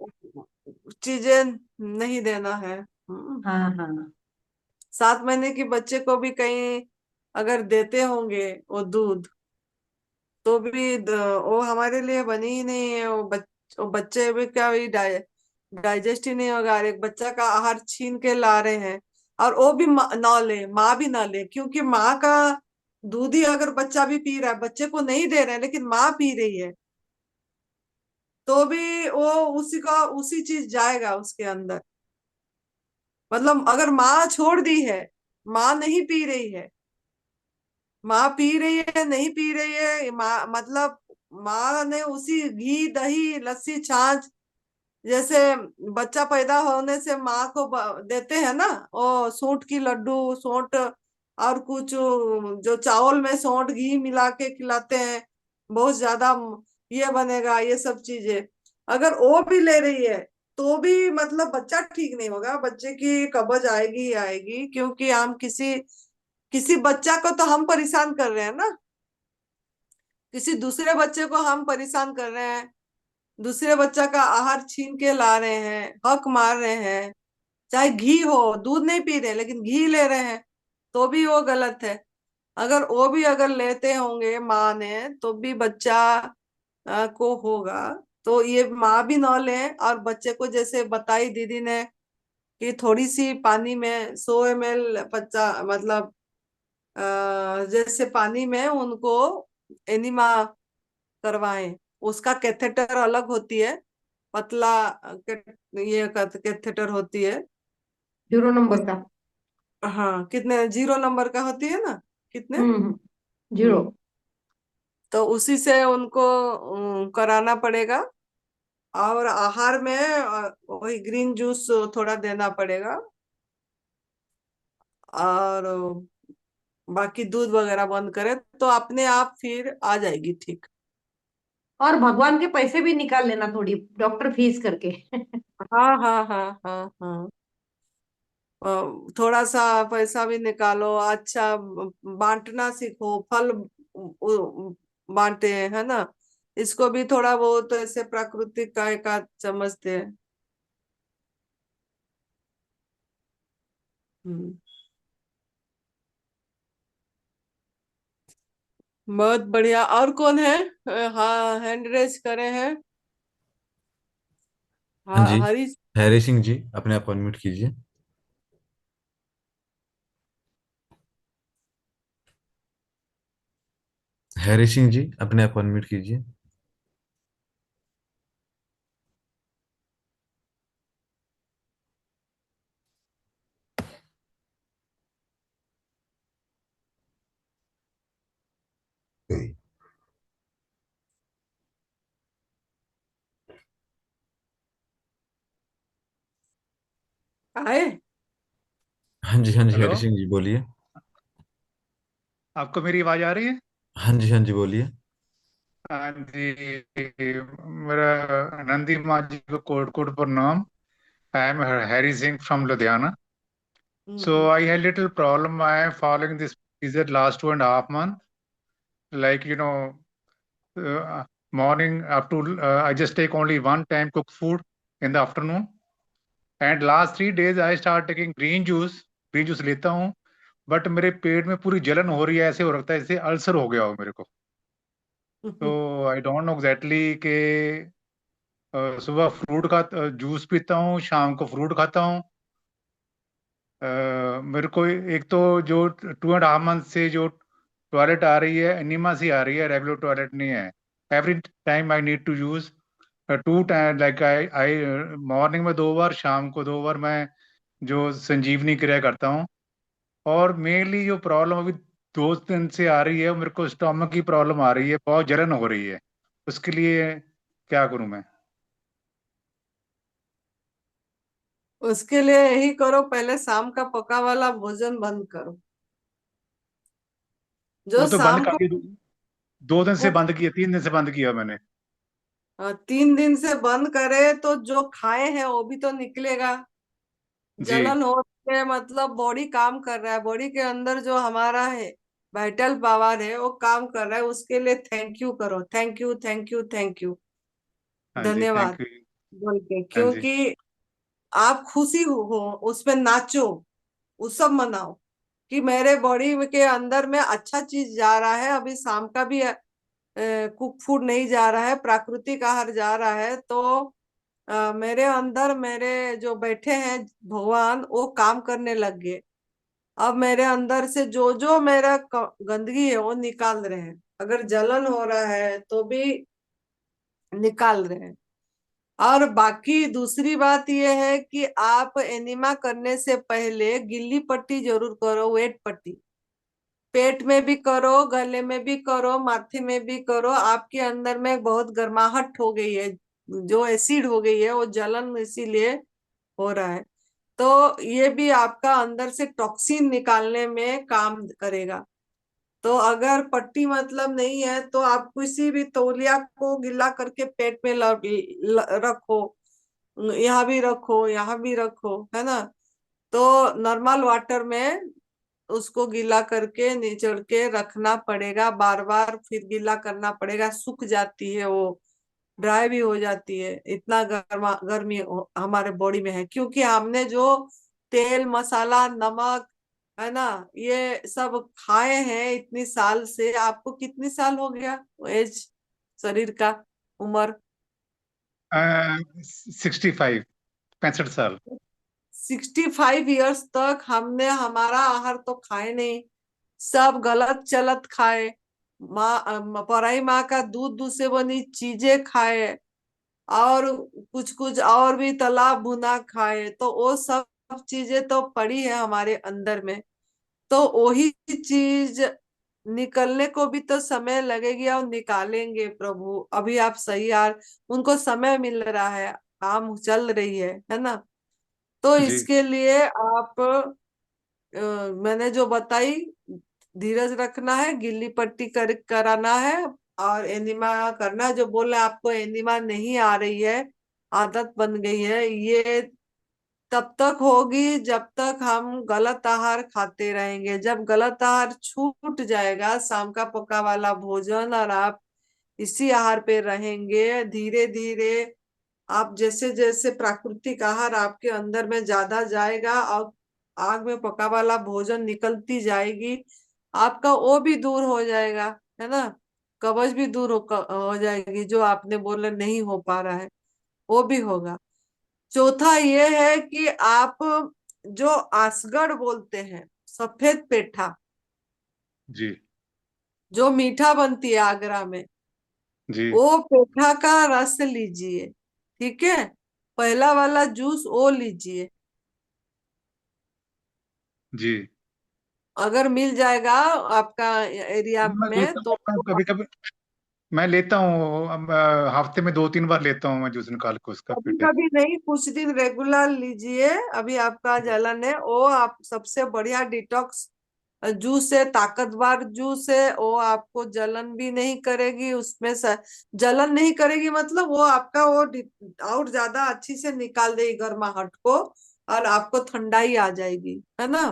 कुछ चीजें नहीं देना है। हाँ, हाँ। 7 महीने के बच्चे को भी कहीं अगर देते होंगे वो दूध, तो भी वो हमारे लिए बनी ही नहीं है। वो बच्चे भी क्या, भी डाइजेस्ट ही नहीं होगा। और एक बच्चा का आहार छीन के ला रहे हैं, और वो भी ना ले, माँ भी ना ले, क्योंकि माँ का दूध ही अगर बच्चा भी पी रहा है, बच्चे को नहीं दे रहे हैं लेकिन माँ पी रही है, तो भी वो उसी का उसी चीज जाएगा उसके अंदर। मतलब अगर माँ छोड़ दी है, माँ नहीं पी रही है, माँ पी रही है नहीं पी रही है, माँ मतलब माँ ने उसी घी दही लस्सी छाछ, जैसे बच्चा पैदा होने से माँ को देते हैं ना, वो सूंठ की लड्डू, सूंठ और कुछ जो चावल में सूंठ घी मिला के खिलाते हैं, बहुत ज्यादा ये बनेगा, ये सब चीजें अगर वो भी ले रही है, तो भी मतलब बच्चा ठीक नहीं होगा, बच्चे की कब्ज आएगी ही आएगी। क्योंकि हम किसी किसी बच्चा को तो हम परेशान कर रहे हैं ना, किसी दूसरे बच्चे को हम परेशान कर रहे हैं, दूसरे बच्चा का आहार छीन के ला रहे हैं, हक मार रहे हैं। चाहे घी हो, दूध नहीं पी रहे लेकिन घी ले रहे हैं, तो भी वो गलत है। अगर वो भी अगर लेते होंगे माँ ने, तो भी बच्चा को होगा। तो ये माँ भी ना ले, और बच्चे को जैसे बताई दीदी ने कि थोड़ी सी पानी में 100 ml, 50 मतलब जैसे पानी में उनको एनिमा करवाएं। उसका कैथेटर अलग होती है, पतला ये कैथेटर होती है। 0 नंबर उस का। हाँ, कितने 0 नंबर का होती है ना, कितने। हम्म। 0। हम्म, तो उसी से उनको कराना पड़ेगा। और आहार में वही ग्रीन जूस थोड़ा देना पड़ेगा, और बाकी दूध वगैरह बंद करे तो अपने आप फिर आ जाएगी ठीक। और भगवान के पैसे भी निकाल लेना थोड़ी, डॉक्टर फीस करके। हाँ, हाँ, हाँ, हाँ, हाँ। अ, थोड़ा सा पैसा भी निकालो, अच्छा बांटना सीखो, फल बांटे, है ना। इसको भी थोड़ा बहुत ऐसे प्राकृतिक का एक आध समझते हैं। हम्म, बहुत बढ़िया। और कौन है? हाँ, हैंड रेज करे हैं। हाँ जी। हरी। हैरी सिंह जी, अपने आप अनम्यूट कीजिए। हैरी सिंह जी, अपने आप अनम्यूट कीजिए। आए। हाँ जी हेलो, हरी सिंह जी बोलिए। आपको मेरी आवाज आ रही है? हाँ जी बोलिए। हाँ जी। मेरा नंदी माँ जी को कोट कोट प्रणाम। I am Harry Singh from Ludhiana. So hmm. I had little problem. I am following this procedure last 2.5 months. Like, morning up to I just take only one time cooked food in the afternoon. And last 3 days I start taking green juice. Green juice लेता हूँ, बट मेरे पेट में पूरी जलन हो रही है, ऐसे हो रखता है जैसे अल्सर हो गया हो मेरे को। तो आई डोंट नो एग्जैक्टली कि सुबह फ्रूट खा जूस पीता हूँ, शाम को फ्रूट खाता हूँ। मेरे को एक तो जो 2.5 मंथ से जो टॉयलेट आ रही है, एनिमा सी आ रही है, रेगुलर टॉयलेट नहीं है। Every time I need to use 2 time, like I I morning में 2 बार, शाम को 2 बार मैं जो संजीवनी क्रिया करता हूँ। और मेनली जो प्रॉब्लम अभी 2 दिन से आ रही है, वो मेरे को स्टोमक की प्रॉब्लम आ रही है, बहुत जलन हो रही है। उसके लिए क्या करूं मैं? उसके लिए यही करो, पहले शाम का पका वाला भोजन बंद करो। जो वो तो बंद शाम कर को दिया, 2 दिन से वो बंद किया, 3 दिन से बंद किया मैंने। 3 दिन से बंद करे तो जो खाए हैं वो भी तो निकलेगा। जी। जलन हो रही है मतलब बॉडी काम कर रहा है, बॉडी के अंदर जो हमारा है वाइटल पावर है वो काम कर रहा है। उसके लिए थैंक यू करो, thank you thank you thank you, हाँ जी, धन्यवाद थैंक यू। बोल के। हाँ जी। क्योंकि आप खुशी हो उसमें नाचो, उत्सव मनाओ कि मेरे बॉडी के अंदर में अच्छा चीज जा रहा है। अभी शाम का भी कुक फूड नहीं जा रहा है, प्राकृतिक आहार जा रहा है। तो मेरे अंदर मेरे जो बैठे हैं भगवान वो काम करने लग गए। अब मेरे अंदर से जो जो मेरा गंदगी है वो निकाल रहे हैं। अगर जलन हो रहा है तो भी निकाल रहे हैं। और बाकी दूसरी बात यह है कि आप एनिमा करने से पहले गिल्ली पट्टी जरूर करो, वेट पट्टी। पेट में भी करो, गले में भी करो, माथे में भी करो। आपके अंदर में बहुत गर्माहट हो गई है, जो एसिड हो गई है वो जलन इसीलिए हो रहा है। तो ये भी आपका अंदर से टॉक्सिन निकालने में काम करेगा। तो अगर पट्टी मतलब नहीं है तो आप किसी भी तौलिया को गिला करके पेट में रखो, यहाँ भी रखो, यहाँ भी रखो, है ना। तो नॉर्मल वाटर में उसको गीला करके निचड़ के रखना पड़ेगा, बार बार फिर गीला करना पड़ेगा। सूख जाती है वो, ड्राई भी हो जाती है। इतना गर्मी हमारे बॉडी में है क्योंकि हमने जो तेल मसाला नमक, है ना, ये सब खाए हैं इतनी साल से। आपको कितनी साल हो गया एज, शरीर का उम्र? 65, 65 साल। 65 ईयर्स तक हमने हमारा आहार तो खाए नहीं, सब गलत चलत खाए। पराई माँ का दूध दूध से बनी चीजें खाए, और कुछ कुछ और भी तालाब भुना खाए। तो वो सब चीजें तो पड़ी है हमारे अंदर में। तो वही चीज निकलने को भी तो समय लगेगी, और निकालेंगे प्रभु। अभी आप सही यार, उनको समय मिल रहा है, काम चल रही है ना। तो जी। इसके लिए आप मैंने जो बताई, धीरज रखना है, गिल्ली पट्टी कराना है, और एनिमा करना है। जो बोले आपको एनिमा नहीं आ रही है, आदत बन गई है, ये तब तक होगी जब तक हम गलत आहार खाते रहेंगे। जब गलत आहार छूट जाएगा, शाम का पका वाला भोजन, और आप इसी आहार पे रहेंगे, धीरे धीरे आप जैसे जैसे प्राकृतिक आहार आपके अंदर में ज्यादा जाएगा और आग में पका वाला भोजन निकलती जाएगी, आपका वो भी दूर हो जाएगा, है ना। कब्ज भी दूर हो जाएगी, जो आपने बोले नहीं हो पा रहा है वो भी होगा। चौथा ये है कि आप जो आसगढ़ बोलते हैं, सफेद पेठा, जी। जो मीठा बनती है आगरा में, जी। वो पेठा का रस लीजिए, ठीक है। पहला वाला जूस वो लीजिए। जी। अगर मिल जाएगा आपका एरिया मैं में लेता तो हूँ, कभी कभी मैं लेता हूँ। हफ्ते में 2-3 बार लेता हूँ मैं जूस निकाल के उसका कभी फिर। कभी नहीं, कुछ दिन रेगुलर लीजिए। अभी आपका जलन है, वो आप सबसे बढ़िया डिटॉक्स जूस है, ताकतवर जूस है। वो आपको जलन भी नहीं करेगी, उसमें जलन नहीं करेगी, मतलब वो आपका वो और ज्यादा अच्छी से निकाल देगी गर्माहट को, और आपको ठंडाई आ जाएगी, है ना।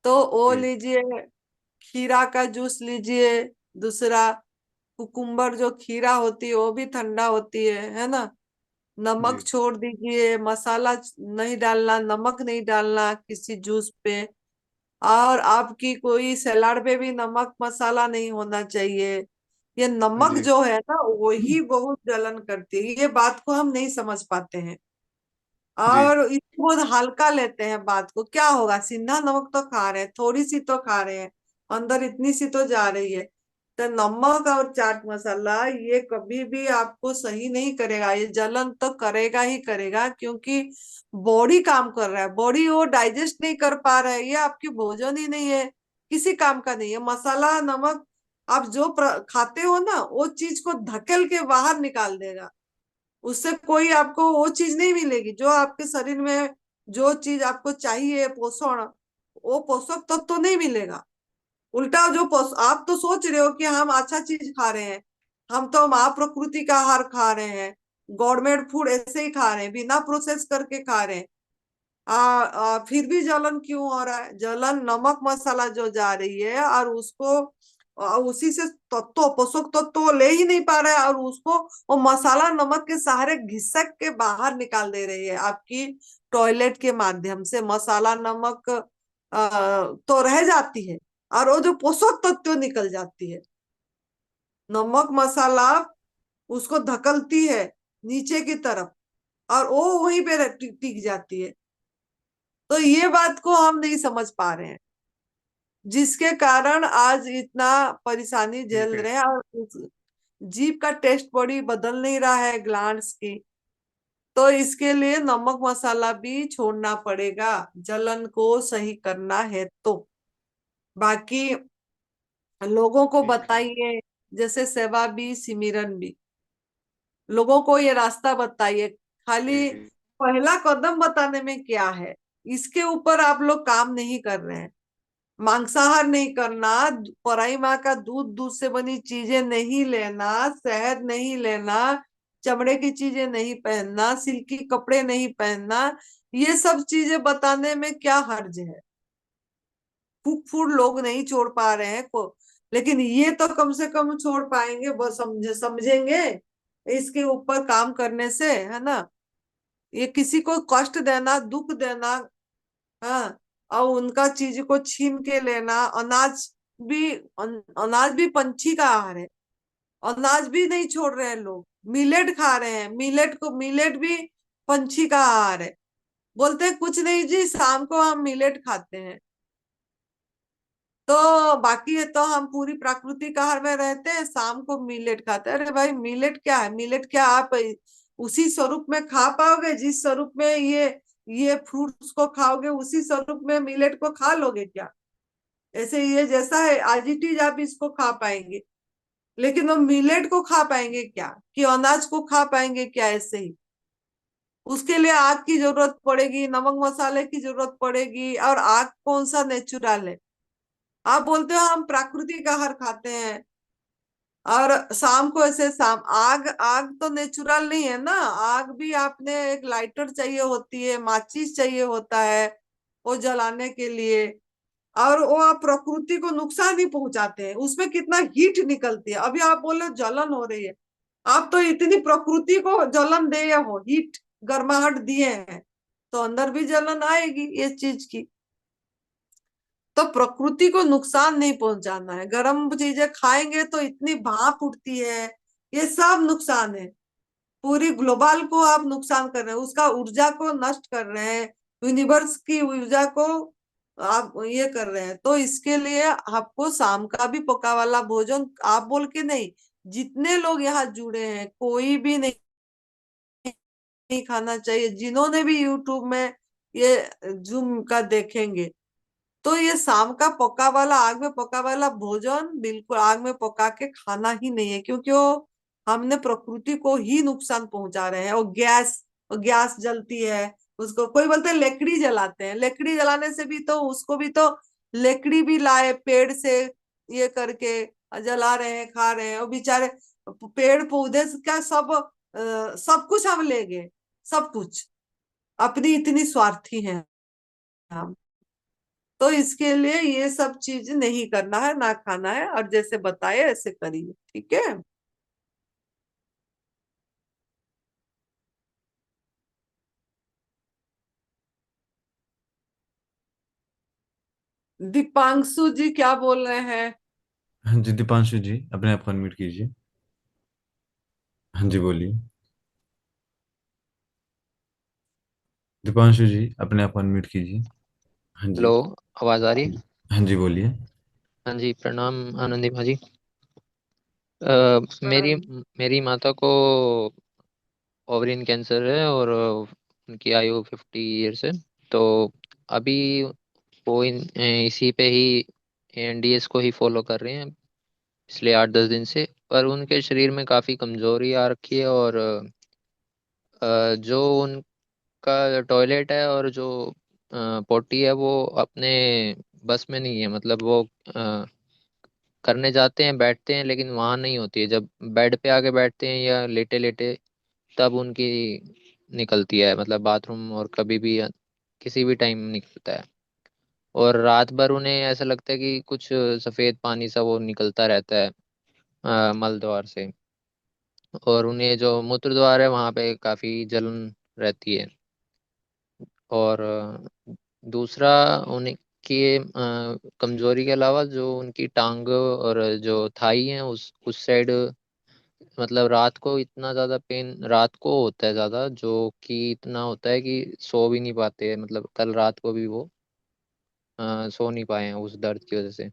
तो वो जी लीजिए, खीरा का जूस लीजिए। दूसरा, कुकुम्बर जो खीरा होती है वो भी ठंडा होती है ना। नमक जी छोड़ दीजिए, मसाला नहीं डालना, नमक नहीं डालना किसी जूस पे। और आपकी कोई सलाद पे भी नमक मसाला नहीं होना चाहिए। ये नमक जी जो है ना, वही बहुत जलन करती है, ये बात को हम नहीं समझ पाते हैं। जी और इसको बहुत हल्का लेते हैं बात को। क्या होगा, सिंधा नमक तो खा रहे हैं, थोड़ी सी तो खा रहे हैं, अंदर इतनी सी तो जा रही है। तो नमक और चाट मसाला ये कभी भी आपको सही नहीं करेगा, ये जलन तो करेगा ही करेगा, क्योंकि बॉडी काम कर रहा है, बॉडी वो डाइजेस्ट नहीं कर पा रहा है, ये आपकी भोजन ही नहीं है, किसी काम का नहीं है। मसाला नमक आप जो खाते हो ना, वो चीज को धकेल के बाहर निकाल देगा। उससे कोई आपको वो चीज नहीं मिलेगी जो आपके शरीर में, जो चीज आपको चाहिए पोषण, वो पोषक तत्व तो नहीं मिलेगा। उल्टा जो आप तो सोच रहे हो कि हम अच्छा चीज खा रहे हैं, हम तो महाप्रकृति का आहार खा रहे हैं, गवर्नमेंट फूड ऐसे ही खा रहे हैं, बिना प्रोसेस करके खा रहे हैं। फिर भी जलन क्यों हो रहा है? जलन नमक मसाला जो जा रही है, और उसको उसी से तत्व, पोषक तत्व वो ले ही नहीं पा रहा है, और उसको वो मसाला नमक के सहारे घिसक के बाहर निकाल दे रही है आपकी टॉयलेट के माध्यम से। मसाला नमक तो रह जाती है, और वो जो पोषक तत्व निकल जाती है। नमक मसाला उसको धकलती है नीचे की तरफ, और वो वहीं पे टिक जाती है। तो ये बात को हम नहीं समझ पा रहे हैं, जिसके कारण आज इतना परेशानी ठीक झेल है। रहे हैं। और जीभ का टेस्ट बड़ी बदल नहीं रहा है ग्लैंड्स की। तो इसके लिए नमक मसाला भी छोड़ना पड़ेगा, जलन को सही करना है तो। बाकी लोगों को ठीक है। बताइए, जैसे सेवा भी सिमरन भी, लोगों को ये रास्ता बताइए। खाली जी पहला कदम बताने में क्या है, इसके ऊपर आप लोग काम नहीं कर रहे हैं। मांसाहार नहीं करना, पराई माँ का दूध, दूध से बनी चीजें नहीं लेना, शहद नहीं लेना, चमड़े की चीजें नहीं पहनना, सिल्की कपड़े नहीं पहनना, ये सब चीजें बताने में क्या हर्ज है? फूक फूड लोग नहीं छोड़ पा रहे हैं को, लेकिन ये तो कम से कम छोड़ पाएंगे, वो समझेंगे इसके ऊपर काम करने से, है ना। ये किसी को कष्ट देना, दुख देना, हाँ, और उनका चीज को छीन के लेना। भी अनाज भी पंछी का आहार है, अनाज भी नहीं छोड़ रहे हैं लोग, मिलेट खा रहे हैं, मिलेट भी पंछी का आहार है। बोलते हैं कुछ नहीं जी, शाम को हम मिलेट खाते हैं। तो बाकी है तो हम पूरी प्राकृतिक आहार में रहते हैं, शाम को मिलेट खाते हैं। अरे भाई, मिलेट क्या है? मिलेट क्या आप उसी स्वरूप में खा पाओगे जिस स्वरूप में ये फ्रूट्स को खाओगे, उसी स्वरूप में मिलेट को खा लोगे क्या? ऐसे ये जैसा है आज इट इज, आप इसको खा पाएंगे, लेकिन हम मिलेट को खा पाएंगे क्या, कि अनाज को खा पाएंगे क्या ऐसे ही? उसके लिए आग की जरूरत पड़ेगी, नमक मसाले की जरूरत पड़ेगी, और आग कौन सा नेचुरल है? आप बोलते हो हम प्राकृतिक आहार खाते हैं, और शाम को ऐसे शाम आग आग तो नेचुरल नहीं है ना। आग भी आपने एक लाइटर चाहिए होती है, माचिस चाहिए होता है वो जलाने के लिए, और वो आप प्रकृति को नुकसान ही पहुंचाते हैं, उसमें कितना हीट निकलती है। अभी आप बोले जलन हो रही है, आप तो इतनी प्रकृति को जलन दे हो, हीट गर्माहट दिए हैं, तो अंदर भी जलन आएगी ये चीज की। तो प्रकृति को नुकसान नहीं पहुंचाना है। गर्म चीजें खाएंगे तो इतनी भाप उठती है, ये सब नुकसान है। पूरी ग्लोबल को आप नुकसान कर रहे हैं, उसका ऊर्जा को नष्ट कर रहे हैं, यूनिवर्स की ऊर्जा को आप ये कर रहे हैं। तो इसके लिए आपको शाम का भी पका वाला भोजन, आप बोल के नहीं, जितने लोग यहाँ जुड़े हैं कोई भी नहीं खाना चाहिए। जिन्होंने भी यूट्यूब में ये जूम का देखेंगे, तो ये शाम का पका वाला, आग में पका वाला भोजन बिल्कुल आग में पका के खाना ही नहीं है, क्योंकि वो हमने प्रकृति को ही नुकसान पहुंचा रहे हैं। और गैस जलती है, उसको कोई बोलते हैं लकड़ी जलाते हैं, लकड़ी जलाने से भी तो उसको भी तो लकड़ी भी लाए पेड़ से ये करके जला रहे हैं, खा रहे हैं। और बेचारे पेड़ पौधे का सब कुछ हम ले गए, सब कुछ। अपनी इतनी स्वार्थी हैं हम। तो इसके लिए ये सब चीज नहीं करना है, ना खाना है, और जैसे बताए ऐसे करिए, ठीक है। दीपांशु जी क्या बोल रहे हैं? हाँ जी, दीपांशु जी अपने आप को अनम्यूट कीजिए। हाँ जी बोलिए। दीपांशु जी अपने आप को अनम्यूट कीजिए। हाँ जी। हेलो, आवाज़ आ रही है? हाँ जी बोलिए। हाँ जी, प्रणाम आनंदी जी। मेरी पर मेरी माता को ओवरिन कैंसर है और उनकी आयु 50 ईयर्स है। तो अभी वो इसी पे ही एनडीएस को ही फॉलो कर रहे हैं पिछले 8-10 दिन से। पर उनके शरीर में काफ़ी कमजोरी आ रखी है, और जो उनका टॉयलेट है और जो पोटी है वो अपने बस में नहीं है। मतलब वो करने जाते हैं, बैठते हैं, लेकिन वहां नहीं होती है। जब बेड पे आके बैठते हैं या लेटे लेटे, तब उनकी निकलती है। मतलब बाथरूम और कभी भी किसी भी टाइम निकलता है। और रात भर उन्हें ऐसा लगता है कि कुछ सफेद पानी सा वो निकलता रहता है मल द्वार से। और उन्हें जो मूत्र द्वार है वहां पे काफी जलन रहती है। और दूसरा, उनकी कमजोरी के अलावा जो उनकी टांग और जो थाई है उस साइड, मतलब रात को इतना ज्यादा पेन रात को होता है ज्यादा, जो कि इतना होता है कि सो भी नहीं पाते हैं। मतलब कल रात को भी वो सो नहीं पाए हैं उस दर्द की वजह से।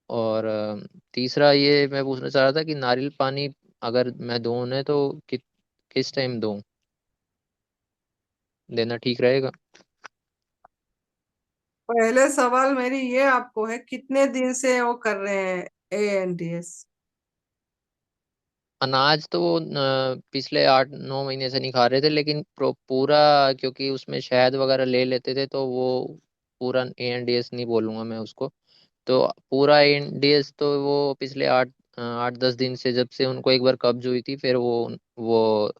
और तीसरा ये मैं पूछना चाह रहा था कि नारियल पानी अगर मैं दूं उन्हें तो किस टाइम दूं, देना ठीक रहेगा? पहले सवाल मेरी ये आपको है, कितने दिन से वो कर रहे हैं एएनडीएस? अनाज तो वो पिछले 8-9 महीने से नहीं खा रहे थे, लेकिन पूरा, क्योंकि उसमें शहद वगैरह ले लेते थे, तो वो पूरा एएनडीएस नहीं बोलूंगा मैं उसको। तो पूरा एएनडीएस तो वो पिछले 8-10 दिन से, जब से उनको एक बार कब्ज हुई थी, फिर वो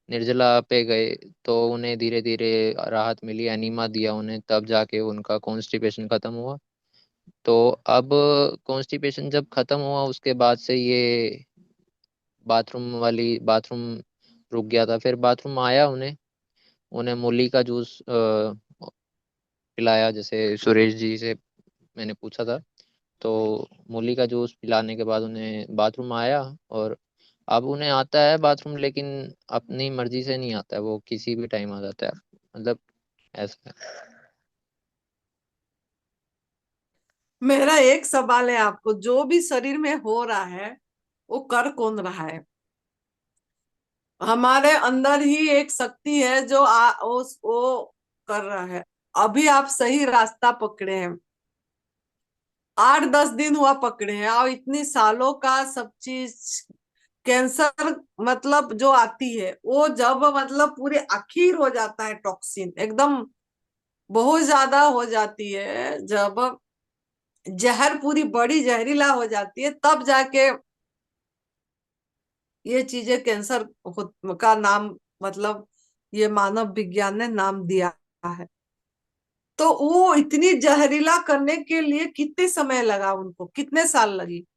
निर्जला पे गए, तो उन्हें धीरे धीरे राहत मिली, एनीमा दिया उन्हें, तब जाके उनका कॉन्स्टिपेशन खत्म हुआ। तो अब कॉन्स्टिपेशन जब खत्म हुआ उसके बाद से ये बाथरूम रुक गया था। फिर बाथरूम आया, उन्हें उन्हें मूली का जूस पिलाया, जैसे सुरेश जी से मैंने पूछा था। तो मूली का जूस पिलाने के बाद उन्हें बाथरूम आया। और अब उन्हें आता है बाथरूम, लेकिन अपनी मर्जी से नहीं आता है, वो किसी भी टाइम आ जाता है। मतलब ऐसा है। मेरा एक सवाल है आपको, जो भी शरीर में हो रहा है वो कर कौन रहा है? हमारे अंदर ही एक शक्ति है जो वो कर रहा है। अभी आप सही रास्ता पकड़े हैं, 8-10 दिन हुआ पकड़े हैं, और इतनी सालों का सब चीज। कैंसर मतलब जो आती है वो जब मतलब पूरे आखिर हो जाता है, टॉक्सिन एकदम बहुत ज्यादा हो जाती है, जब जहर पूरी बड़ी जहरीला हो जाती है, तब जाके ये चीजें कैंसर का नाम, मतलब ये मानव विज्ञान ने नाम दिया है। तो वो इतनी जहरीला करने के लिए कितने समय लगा उनको, कितने साल लगी?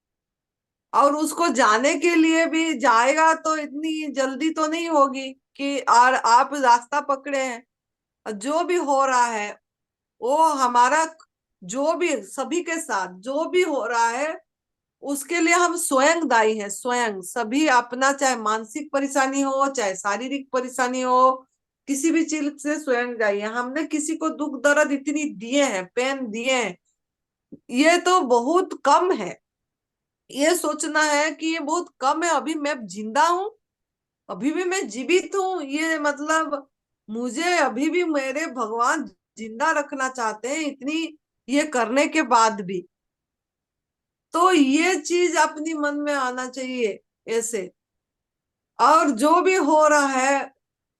और उसको जाने के लिए भी जाएगा तो इतनी जल्दी तो नहीं होगी कि, और आप रास्ता पकड़े हैं। जो भी हो रहा है वो हमारा, जो भी सभी के साथ जो भी हो रहा है उसके लिए हम स्वयं दायी हैं, स्वयं सभी अपना, चाहे मानसिक परेशानी हो चाहे शारीरिक परेशानी हो, किसी भी चीज से स्वयं दायी है। हमने किसी को दुख दर्द इतनी दिए हैं, पेन दिए हैं, ये तो बहुत कम है। ये सोचना है कि ये बहुत कम है, अभी मैं जिंदा हूं, अभी भी मैं जीवित हूँ, ये मतलब मुझे अभी भी मेरे भगवान जिंदा रखना चाहते हैं, इतनी ये करने के बाद भी। तो ये चीज अपनी मन में आना चाहिए ऐसे। और जो भी हो रहा है,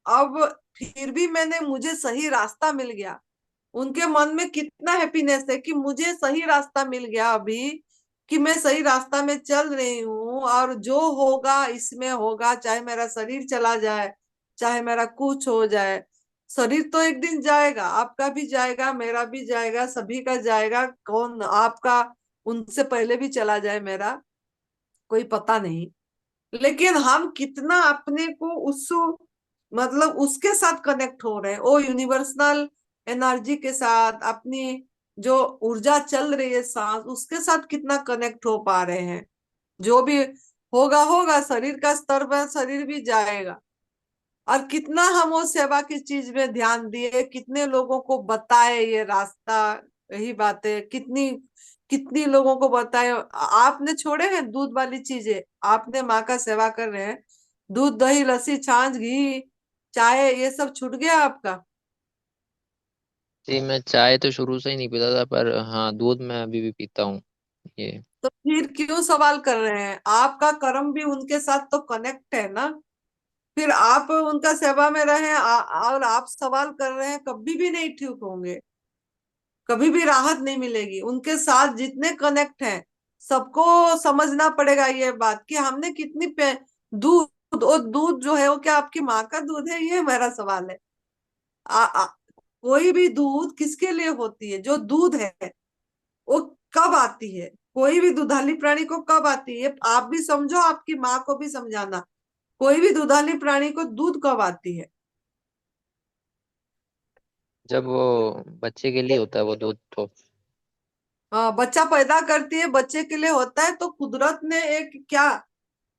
अब फिर भी मुझे सही रास्ता मिल गया। उनके मन में कितना हैप्पीनेस है कि मुझे सही रास्ता मिल गया अभी, कि मैं सही रास्ता में चल रही हूँ, और जो होगा इसमें होगा, चाहे मेरा शरीर चला जाए, चाहे मेरा कुछ हो जाए। शरीर तो एक दिन जाएगा, आपका भी जाएगा, मेरा भी जाएगा, सभी का जाएगा। कौन आपका उनसे पहले भी चला जाए, मेरा कोई पता नहीं। लेकिन हम कितना अपने को उस मतलब उसके साथ कनेक्ट हो रहे हैं, वो यूनिवर्सल एनर्जी के साथ, अपनी जो ऊर्जा चल रही है सांस, उसके साथ कितना कनेक्ट हो पा रहे हैं। जो भी होगा होगा, शरीर का स्तर पर शरीर भी जाएगा। और कितना हम वो सेवा की चीज में ध्यान दिए, कितने लोगों को बताए ये रास्ता, यही बात है। कितनी कितनी लोगों को बताए। आपने छोड़े हैं दूध वाली चीजें, आपने माँ का सेवा कर रहे हैं, दूध दही लस्सी छाछ घी चाय ये सब छूट गया आपका? जी मैं चाय तो शुरू से ही नहीं पीता था, पर हाँ दूध मैं अभी भी पीता हूँ ये। तो फिर क्यों सवाल कर रहे हैं? आपका कर्म भी उनके साथ तो कनेक्ट है ना। फिर आप उनका सेवा में रहे और आप सवाल कर रहे हैं, कभी भी नहीं ठीक होंगे, कभी भी राहत नहीं मिलेगी। उनके साथ जितने कनेक्ट हैं, सबको समझना पड़ेगा ये बात कि हमने कितनी दूध, और दूध जो है वो क्या आपकी माँ का दूध है? ये मेरा सवाल है। कोई भी दूध किसके लिए होती है? जो दूध है वो कब आती है? कोई भी दुधाली प्राणी को कब आती है? आप भी समझो, आपकी माँ को भी समझाना। कोई भी दुधाली प्राणी को दूध कब आती है? जब वो बच्चे के लिए होता है वो दूध तो। बच्चा पैदा करती है, बच्चे के लिए होता है। तो कुदरत ने एक क्या,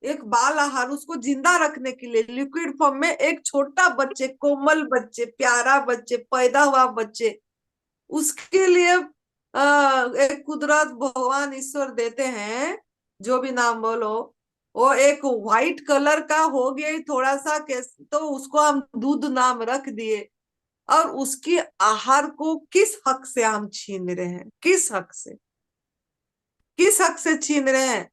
एक बाल आहार उसको जिंदा रखने के लिए लिक्विड फॉर्म में, एक छोटा बच्चे, कोमल बच्चे, प्यारा बच्चे, पैदा हुआ बच्चे, उसके लिए एक कुदरत भगवान ईश्वर देते हैं, जो भी नाम बोलो। वो एक व्हाइट कलर का हो गया ही थोड़ा सा तो उसको हम दूध नाम रख दिए। और उसकी आहार को किस हक से हम छीन रहे हैं? किस हक से, किस हक से छीन रहे हैं?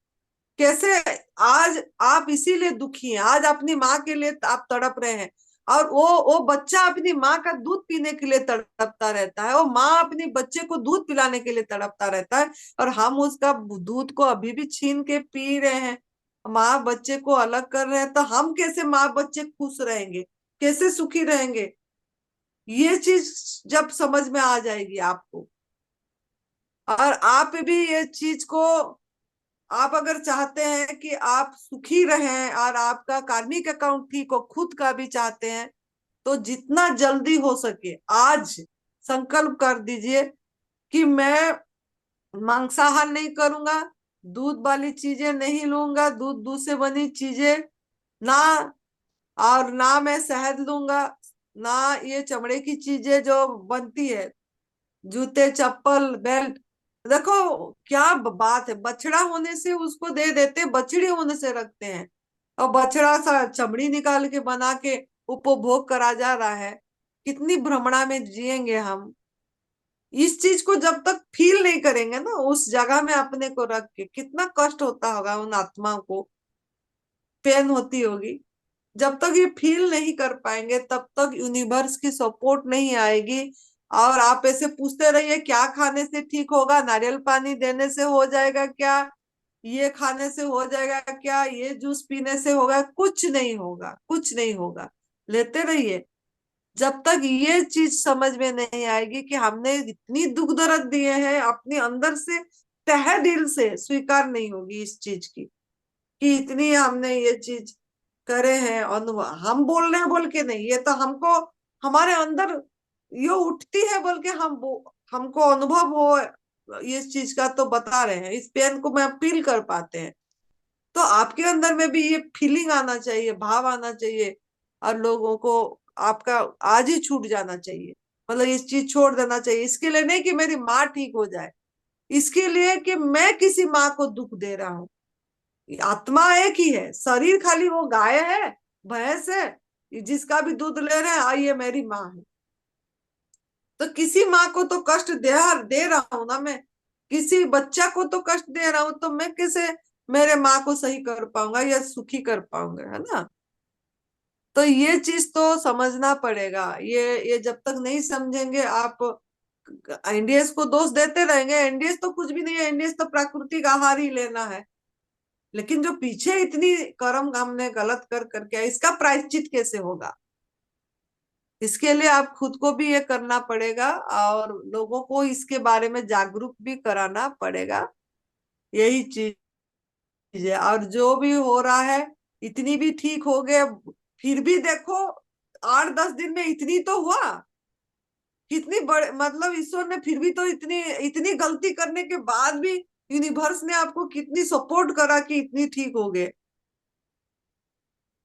कैसे? आज आप इसीलिए दुखी हैं, आज अपनी माँ के लिए आप तड़प रहे हैं। और वो बच्चा अपनी माँ का दूध पीने के लिए तड़पता रहता है, वो माँ अपने बच्चे को दूध पिलाने के लिए तड़पता रहता है, और हम उसका दूध को अभी भी छीन के पी रहे हैं। माँ बच्चे को अलग कर रहे हैं, तो हम कैसे माँ बच्चे खुश रहेंगे? कैसे सुखी रहेंगे? ये चीज जब समझ में आ जाएगी आपको, और आप भी ये चीज को, आप अगर चाहते हैं कि आप सुखी रहें और आपका कार्मिक अकाउंट ठीक हो, खुद का भी चाहते हैं, तो जितना जल्दी हो सके आज संकल्प कर दीजिए कि मैं मांसाहार नहीं करूंगा, दूध वाली चीजें नहीं लूंगा, दूध से बनी चीजें ना, और ना मैं शहद लूंगा, ना ये चमड़े की चीजें जो बनती है, जूते चप्पल बेल्ट। देखो क्या बात है, बछड़ा होने से उसको दे देते, बछड़ी होने से रखते हैं, और बछड़ा सा चमड़ी निकाल के बना के उपभोग करा जा रहा है। कितनी भ्रमणा में जिएंगे हम। इस चीज को जब तक फील नहीं करेंगे ना, उस जगह में अपने को रख के, कितना कष्ट होता होगा उन आत्माओं को, पेन होती होगी। जब तक ये फील नहीं कर पाएंगे, तब तक यूनिवर्स की सपोर्ट नहीं आएगी। और आप ऐसे पूछते रहिए क्या खाने से ठीक होगा, नारियल पानी देने से हो जाएगा क्या, ये खाने से हो जाएगा क्या, ये जूस पीने से होगा? कुछ नहीं होगा, कुछ नहीं होगा। लेते रहिए जब तक ये चीज समझ में नहीं आएगी कि हमने इतनी दुख दर्द दिए हैं, अपने अंदर से तहे दिल से स्वीकार नहीं होगी इस चीज की, कि इतनी हमने ये चीज करे हैं। अनुभव हम बोल रहे हैं बोल के नहीं, ये तो हमको हमारे अंदर ये उठती है बोल के हमको अनुभव हो इस चीज का, तो बता रहे हैं, इस पेन को मैं फील कर पाते हैं। तो आपके अंदर में भी ये फीलिंग आना चाहिए, भाव आना चाहिए, और लोगों को आपका आज ही छूट जाना चाहिए, मतलब इस चीज छोड़ देना चाहिए। इसके लिए नहीं कि मेरी माँ ठीक हो जाए, इसके लिए कि मैं किसी माँ को दुख दे रहा हूँ। आत्मा एक ही है, शरीर खाली वो गाय है, भैंस है, जिसका भी दूध ले रहे हैं, ये मेरी माँ है। तो किसी माँ को तो कष्ट दे रहा हूं ना मैं, किसी बच्चा को तो कष्ट दे रहा हूं, तो मैं कैसे मेरे माँ को सही कर पाऊंगा या सुखी कर पाऊंगा, है ना। तो ये चीज तो समझना पड़ेगा। ये जब तक नहीं समझेंगे आप, एनडीएस को दोष देते रहेंगे। एनडीएस तो कुछ भी नहीं है, एनडीएस तो प्राकृतिक आहार ही लेना है। लेकिन जो पीछे इतनी कर्म हमने गलत कर करके, इसका प्रायश्चित कैसे होगा, इसके लिए आप खुद को भी ये करना पड़ेगा और लोगों को इसके बारे में जागरूक भी कराना पड़ेगा। यही चीज है। और जो भी हो रहा है, इतनी भी ठीक हो गए, फिर भी देखो 8-10 दिन में इतनी तो हुआ, कितनी बड़े, मतलब ईश्वर ने फिर भी तो इतनी इतनी गलती करने के बाद भी यूनिवर्स ने आपको कितनी सपोर्ट करा कि इतनी ठीक हो गए,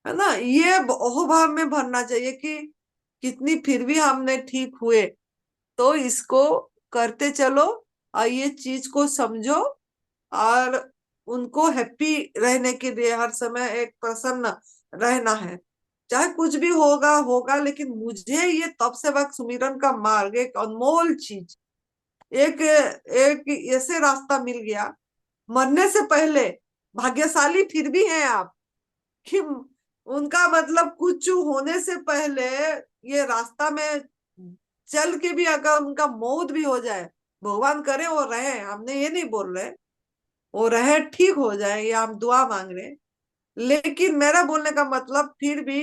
है ना। ये अहोभाव में भरना चाहिए कि कितनी फिर भी हमने ठीक हुए। तो इसको करते चलो और ये चीज को समझो, और उनको हैप्पी रहने के लिए हर समय एक प्रसन्न रहना है। चाहे कुछ भी होगा होगा, लेकिन मुझे ये तप सेवक सुमिरन का मार्ग एक अनमोल चीज, एक एक ऐसे रास्ता मिल गया। मरने से पहले भाग्यशाली फिर भी हैं आप कि उनका मतलब कुछ होने से पहले ये रास्ता में चल के भी अगर उनका मौत भी हो जाए, भगवान करे वो रहे, हमने ये नहीं बोल रहे वो रहे, ठीक हो जाए, ये हम दुआ मांग रहे हैं। लेकिन मेरा बोलने का मतलब फिर भी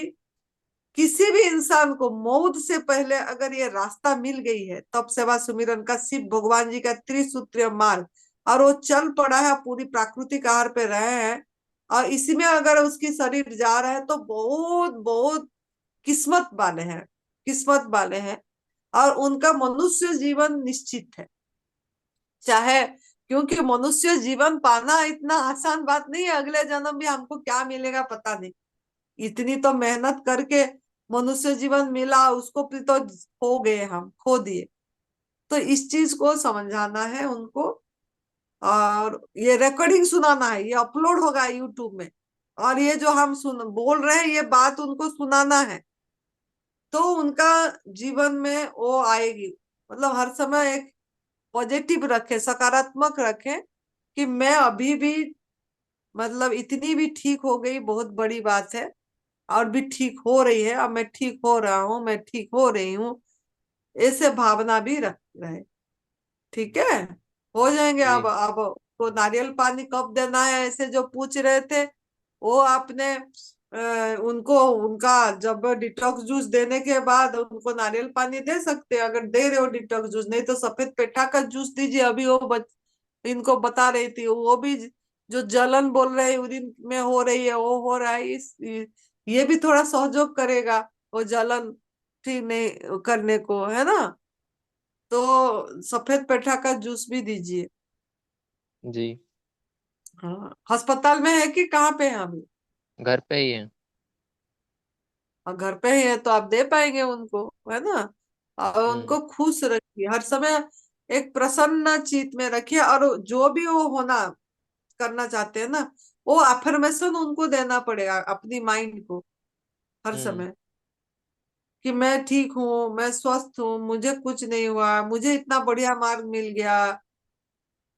किसी भी इंसान को मौत से पहले अगर ये रास्ता मिल गई है, तप सेवा सुमिरन का, शिव भगवान जी का त्रिसूत्रीय मार्ग, और वो चल पड़ा है, पूरी प्राकृतिक आहार पे रहे हैं, और इसी में अगर उसकी शरीर जा रहा है, तो बहुत बहुत किस्मत वाले हैं, किस्मत वाले हैं। और उनका मनुष्य जीवन निश्चित है। चाहे, क्योंकि मनुष्य जीवन पाना इतना आसान बात नहीं है, अगले जन्म भी हमको क्या मिलेगा पता नहीं। इतनी तो मेहनत करके मनुष्य जीवन मिला, उसको भी तो खो गए, हम खो दिए। तो इस चीज को समझाना है उनको, और ये रिकॉर्डिंग सुनाना है, ये अपलोड होगा यूट्यूब में, और ये जो हम सुन बोल रहे हैं ये बात उनको सुनाना है, तो उनका जीवन में वो आएगी। मतलब हर समय एक पॉजिटिव रखे, सकारात्मक रखे कि मैं अभी भी, मतलब इतनी भी ठीक हो गई बहुत बड़ी बात है, और भी ठीक हो रही है, अब मैं ठीक हो रहा हूँ, मैं ठीक हो रही हूँ, ऐसे भावना भी रख रहे। ठीक है, हो जाएंगे। अब जी तो नारियल पानी कब देना है ऐसे जो पूछ रहे थे, वो आपने उनको, उनका जब डिटॉक्स जूस देने के बाद उनको नारियल पानी दे सकते हैं, अगर दे रहे हो डिटॉक्स जूस। नहीं तो सफेद पेठा का जूस दीजिए। अभी वो इनको बता रही थी, वो भी जो जलन बोल रहे हैं उरिन में हो रही है, वो हो रहा है, ये भी थोड़ा सहयोग करेगा वो जलन ठीक नहीं करने को, है ना। तो सफेद पेठा का जूस भी दीजिए। जी। हाँ, अस्पताल में है कि कहाँ पे है अभी? घर पे ही है। और घर पे ही है तो आप दे पाएंगे उनको, है ना। और हम्म। उनको खुश रखिए हर समय, एक प्रसन्न चित में रखिए, और जो भी वो होना करना चाहते हैं ना, वो अफर्मेशन उनको देना पड़ेगा अपनी माइंड को हर हम्म। समय, कि मैं ठीक हूँ, मैं स्वस्थ हूँ, मुझे कुछ नहीं हुआ, मुझे इतना बढ़िया मार्ग मिल गया,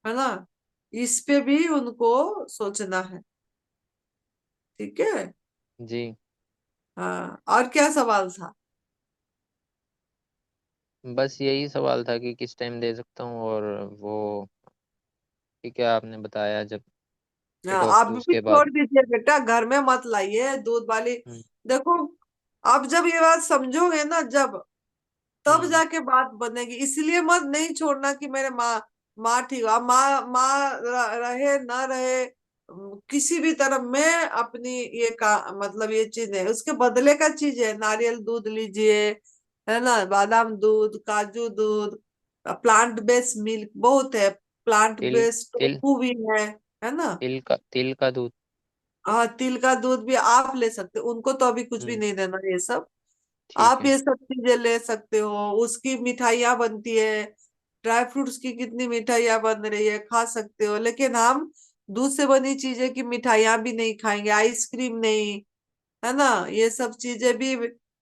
है ना। इस पे भी उनको सोचना है। ठीक है। जी। हाँ, और क्या सवाल था? बस यही सवाल था कि किस टाइम दे सकता हूँ, और वो ठीक है आपने बताया जब हाँ, डिटॉक्स आप जूस भी के छोड़ बाद। दीजिए बेटा, घर में मत लाइए दूध वाली। हम्म। देखो, आप जब ये बात समझोगे ना, जब तब हम्म। जाके बात बनेगी। इसलिए मत नहीं छोड़ना कि मेरे माँ, माँ ठीक है, माँ माँ रहे ना रहे, किसी भी तरह मैं अपनी ये का मतलब ये चीज है, उसके बदले का चीज है, नारियल दूध लीजिए, है ना, बादाम दूध, काजू दूध, प्लांट बेस्ड मिल्क बहुत है, प्लांट तिल बेस्ड तिल टोफू भी है ना। तिल का दूध। हाँ, तिल का दूध भी आप ले सकते हो, उनको तो अभी कुछ भी हम्म। नहीं देना ये सब। ठीक आप है। ये सब चीजें ले सकते हो, उसकी मिठाइयाँ बनती है, ड्राई फ्रूट्स की कितनी मिठाइयाँ बन रही है, खा सकते हो। लेकिन हम दूध से बनी चीजें की मिठाइयाँ भी नहीं खाएंगे, आइसक्रीम नहीं, है ना। ये सब चीजें भी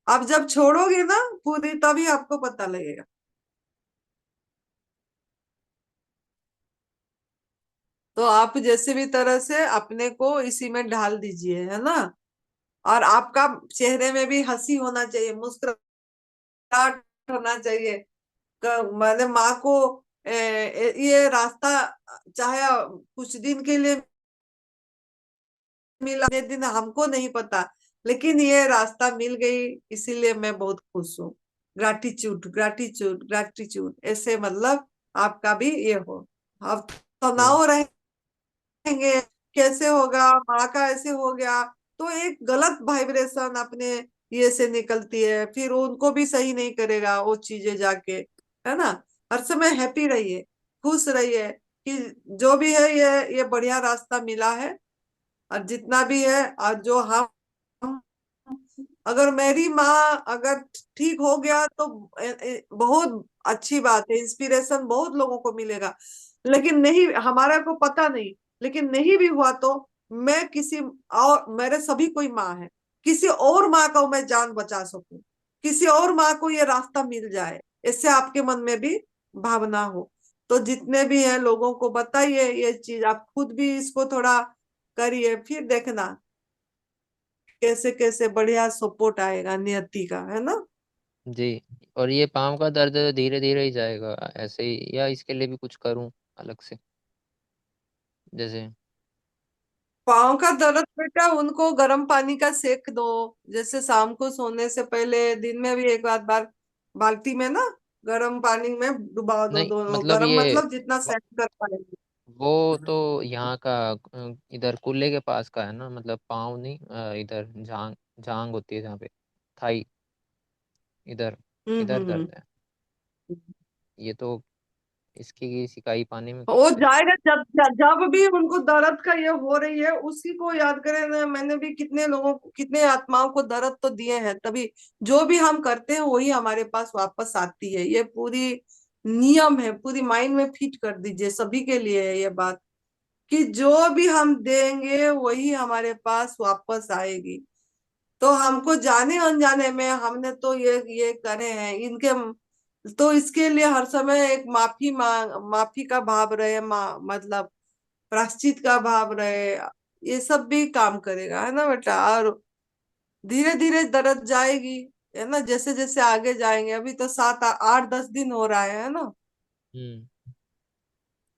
आप जब छोड़ोगे ना पूरी, तभी आपको पता लगेगा। तो आप जैसे भी तरह से अपने को इसी में ढाल दीजिए, है ना। और आपका चेहरे में भी हंसी होना चाहिए, मुस्कुराहट होना चाहिए। मैंने माँ को ये रास्ता चाहे कुछ दिन के लिए मिला, ये दिन हमको नहीं पता, लेकिन ये रास्ता मिल गई, इसीलिए मैं बहुत खुश हूँ। ग्रैटिट्यूड ग्रैटिट्यूड ग्रैटिट्यूड, ऐसे मतलब आपका भी ये हो। अब तनाव रहेंगे, कैसे होगा, माँ का ऐसे हो गया, तो एक गलत वाइब्रेशन अपने ये से निकलती है, फिर उनको भी सही नहीं करेगा वो चीजें जाके, है ना। हर समय हैप्पी रहिए, खुश रहिए कि जो भी है ये बढ़िया रास्ता मिला है। और जितना भी है, और जो हम अगर मेरी माँ अगर ठीक हो गया तो बहुत अच्छी बात है, इंस्पिरेशन बहुत लोगों को मिलेगा। लेकिन नहीं, हमारा को पता नहीं, लेकिन नहीं भी हुआ तो मैं किसी और, मेरे सभी कोई माँ है, किसी और माँ को मैं जान बचा सकूं, किसी और माँ को ये रास्ता मिल जाए, इससे आपके मन में भी भावना हो। तो जितने भी हैं लोगों को बताइए ये चीज, आप खुद भी इसको थोड़ा करिए, फिर देखना कैसे कैसे बढ़िया सपोर्ट आएगा नियति का, है ना। जी। और ये पाँव का दर्द धीरे धीरे ही जाएगा ऐसे ही, या इसके लिए भी कुछ करूं अलग से जैसे? पाँव का दर्द बेटा, उनको गर्म पानी का सेक दो, जैसे शाम को सोने से पहले दिन में भी एक बार बाल्टी में ना गर्म पानी में डुबा दो नहीं दोनों, मतलब गर्म ये मतलब जितना वो सेक कर पाएंगे। वो तो यहाँ का इधर कुल्ले के पास का है ना, मतलब पाँव नहीं, इधर जांग, जांग होती है जहाँ पे, थाई, इधर, इधर हम्म। दर्द है। ये तो इसकी सिकाई पानी में वो कुछ। जाएगा जब जब भी उनको दर्द का ये हो रही है, उसी को याद करें ना। मैंने भी कितने लोगों को, कितने आत्माओं को दर्द तो दिए हैं, तभी जो भी हम करते हैं वही हमारे पास वापस आती है। ये पूरी नियम है, पूरी माइंड में फिट कर दीजिए, सभी के लिए है ये बात, कि जो भी हम देंगे वही हमारे पास वापस आएगी। तो हमको जाने अनजाने में हमने तो ये करे हैं इनके, तो इसके लिए हर समय एक माफी का भाव रहे, मतलब प्रायश्चित का भाव रहे, ये सब भी काम करेगा, है ना बेटा। और धीरे धीरे दर्द जाएगी, है ना, जैसे जैसे आगे जाएंगे। अभी तो 7 8 10 दिन हो रहा है ना। हम्म।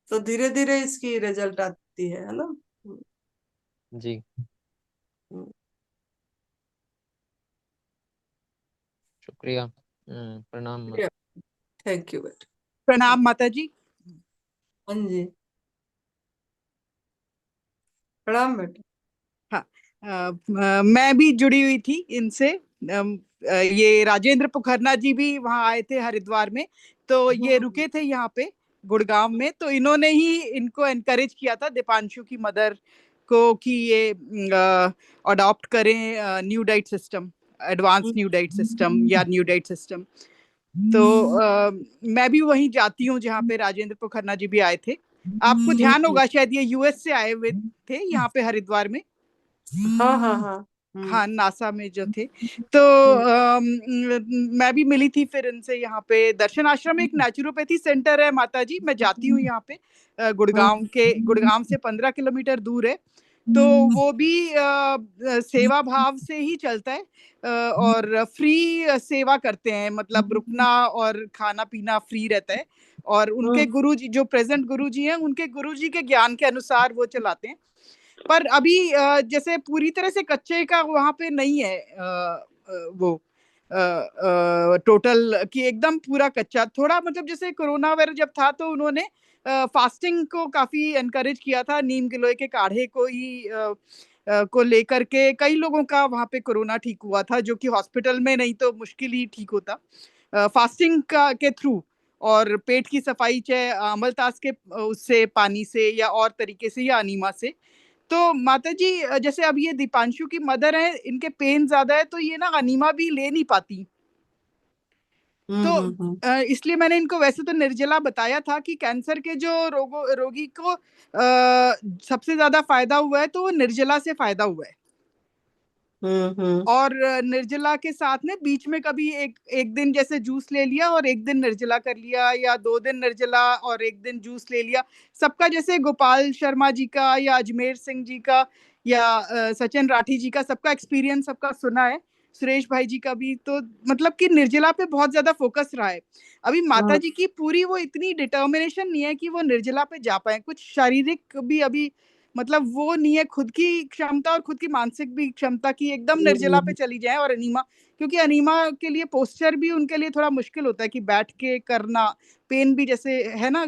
तो धीरे धीरे इसकी रिजल्ट आती है ना। जी। शुक्रिया। प्रणाम। थैंक यू बेटा। प्रणाम माता जी। हाँ जी, प्रणाम बेटा। हाँ, मैं भी जुड़ी हुई थी इनसे। ये राजेंद्र पोखरना जी भी वहाँ आए थे हरिद्वार में, तो ये रुके थे यहाँ पे गुड़गांव में, तो इन्होंने ही इनको एनकरेज किया था दीपांशु की मदर को कि ये अडॉप्ट करें new diet system, advance new diet system या न्यू डाइट सिस्टम। तो मैं भी वहीं जाती हूँ जहाँ पे राजेंद्र पोखरना जी भी आए थे। आपको ध्यान होगा शायद ये यूएस से आए हुए थे यहाँ पे हरिद्वार में। हाँ हाँ हाँ। हाँ, नासा में जो थे। तो मैं भी मिली थी फिर इनसे यहाँ पे। दर्शन आश्रम एक नेचुरोपैथी सेंटर है माता जी, मैं जाती हूँ यहाँ पे। गुड़गांव से 15 किलोमीटर दूर है। तो वो भी सेवा भाव से ही चलता है, और फ्री सेवा करते हैं, मतलब रुकना और खाना पीना फ्री रहता है। और उनके गुरुजी, जो प्रेजेंट गुरुजी हैं, उनके गुरुजी के ज्ञान के अनुसार वो चलाते हैं। पर अभी जैसे पूरी तरह से कच्चे का वहां पे नहीं है, वो टोटल कि एकदम पूरा कच्चा। थोड़ा मतलब जैसे कोरोना वगैरह जब था तो उन्होंने फास्टिंग को काफी एनकरेज किया था, नीम गिलोय के काढ़े को ही को लेकर के कई लोगों का वहां पे कोरोना ठीक हुआ था, जो कि हॉस्पिटल में नहीं तो मुश्किल ही ठीक होता फास्टिंग का के थ्रू। और पेट की सफाई चाहे अमलतास के उससे, पानी से, या और तरीके से, या अनीमा से। तो माता जी जैसे अब ये दीपांशु की मदर है, इनके पेन ज्यादा है, तो ये ना अनीमा भी ले नहीं पाती। तो इसलिए मैंने इनको वैसे तो निर्जला बताया था कि कैंसर के जो रोगी को सबसे ज्यादा फायदा हुआ है तो वो निर्जला से फायदा हुआ है। और निर्जला के साथ में बीच में कभी एक एक दिन जैसे जूस ले लिया और एक दिन निर्जला कर लिया, या 2 दिन निर्जला और एक दिन जूस ले लिया। सबका जैसे गोपाल शर्मा जी का या अजमेर सिंह जी का या सचिन राठी जी का सबका एक्सपीरियंस सबका सुना है, सुरेश भाई जी का भी। तो मतलब कि निर्जला पे बहुत ज्यादा फोकस रहा है। अभी माता जी की पूरी वो इतनी डिटर्मिनेशन नहीं है कि वो निर्जला पे जा पाए, कुछ शारीरिक भी अभी मतलब वो नहीं है, खुद की क्षमता और खुद की मानसिक भी क्षमता की एकदम निर्जला पे चली जाए। और अनीमा, क्योंकि अनीमा के लिए पोस्चर भी उनके लिए थोड़ा मुश्किल होता है कि बैठ के करना, पेन भी जैसे है ना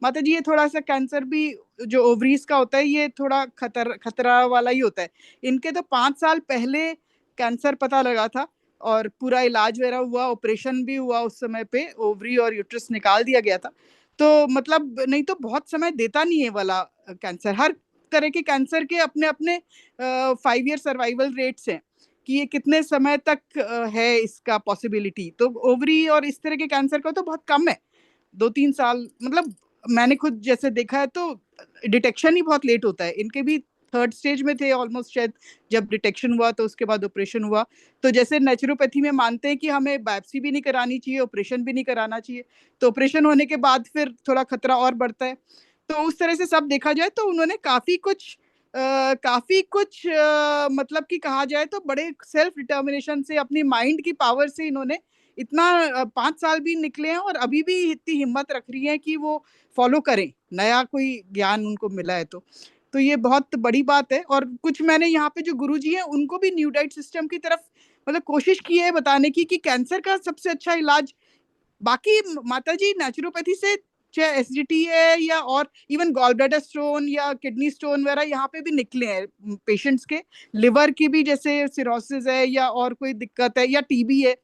माता जी, ये थोड़ा सा कैंसर भी जो ओवरीज का होता है ये थोड़ा खतरा वाला ही होता है। इनके तो 5 साल पहले कैंसर पता लगा था और पूरा इलाज वगैरह हुआ, ऑपरेशन भी हुआ उस समय पे, ओवरी और यूट्रस निकाल दिया गया था। तो मतलब नहीं तो बहुत समय देता नहीं है वाला कैंसर। हर तरह के कैंसर के अपने अपने 5 ईयर सर्वाइवल रेट्स हैं कि ये कितने समय तक है इसका पॉसिबिलिटी। तो ओवरी और इस तरह के कैंसर का तो बहुत कम है, 2-3 साल। मतलब मैंने खुद जैसे देखा है तो डिटेक्शन ही बहुत लेट होता है। इनके भी 3rd स्टेज में थे ऑलमोस्ट शायद जब डिटेक्शन हुआ, तो उसके बाद ऑपरेशन हुआ। तो जैसे नेचुरोपैथी में मानते हैं कि हमें बायोप्सी भी नहीं करानी चाहिए, ऑपरेशन भी नहीं कराना चाहिए, तो ऑपरेशन होने के बाद फिर थोड़ा खतरा और बढ़ता है। तो उस तरह से सब देखा जाए तो उन्होंने काफी कुछ मतलब कि कहा जाए तो बड़े सेल्फ डिटर्मिनेशन से, अपनी माइंड की पावर से इन्होंने इतना 5 साल भी निकले हैं और अभी भी इतनी हिम्मत रख रही है कि वो फॉलो करें नया कोई ज्ञान उनको मिला है। तो ये बहुत बड़ी बात है। और कुछ मैंने यहाँ पे जो गुरुजी हैं उनको भी न्यू डाइट सिस्टम की तरफ मतलब कोशिश की है बताने की कि कैंसर का सबसे अच्छा इलाज, बाकी माताजी नेचुरोपैथी से चाहे एसजीटी है या और इवन गॉल ब्लैडर स्टोन या किडनी स्टोन वगैरह यहाँ पे भी निकले हैं पेशेंट्स के। लिवर की भी जैसे सिरोसिस है या और कोई दिक्कत है, या टीबी है,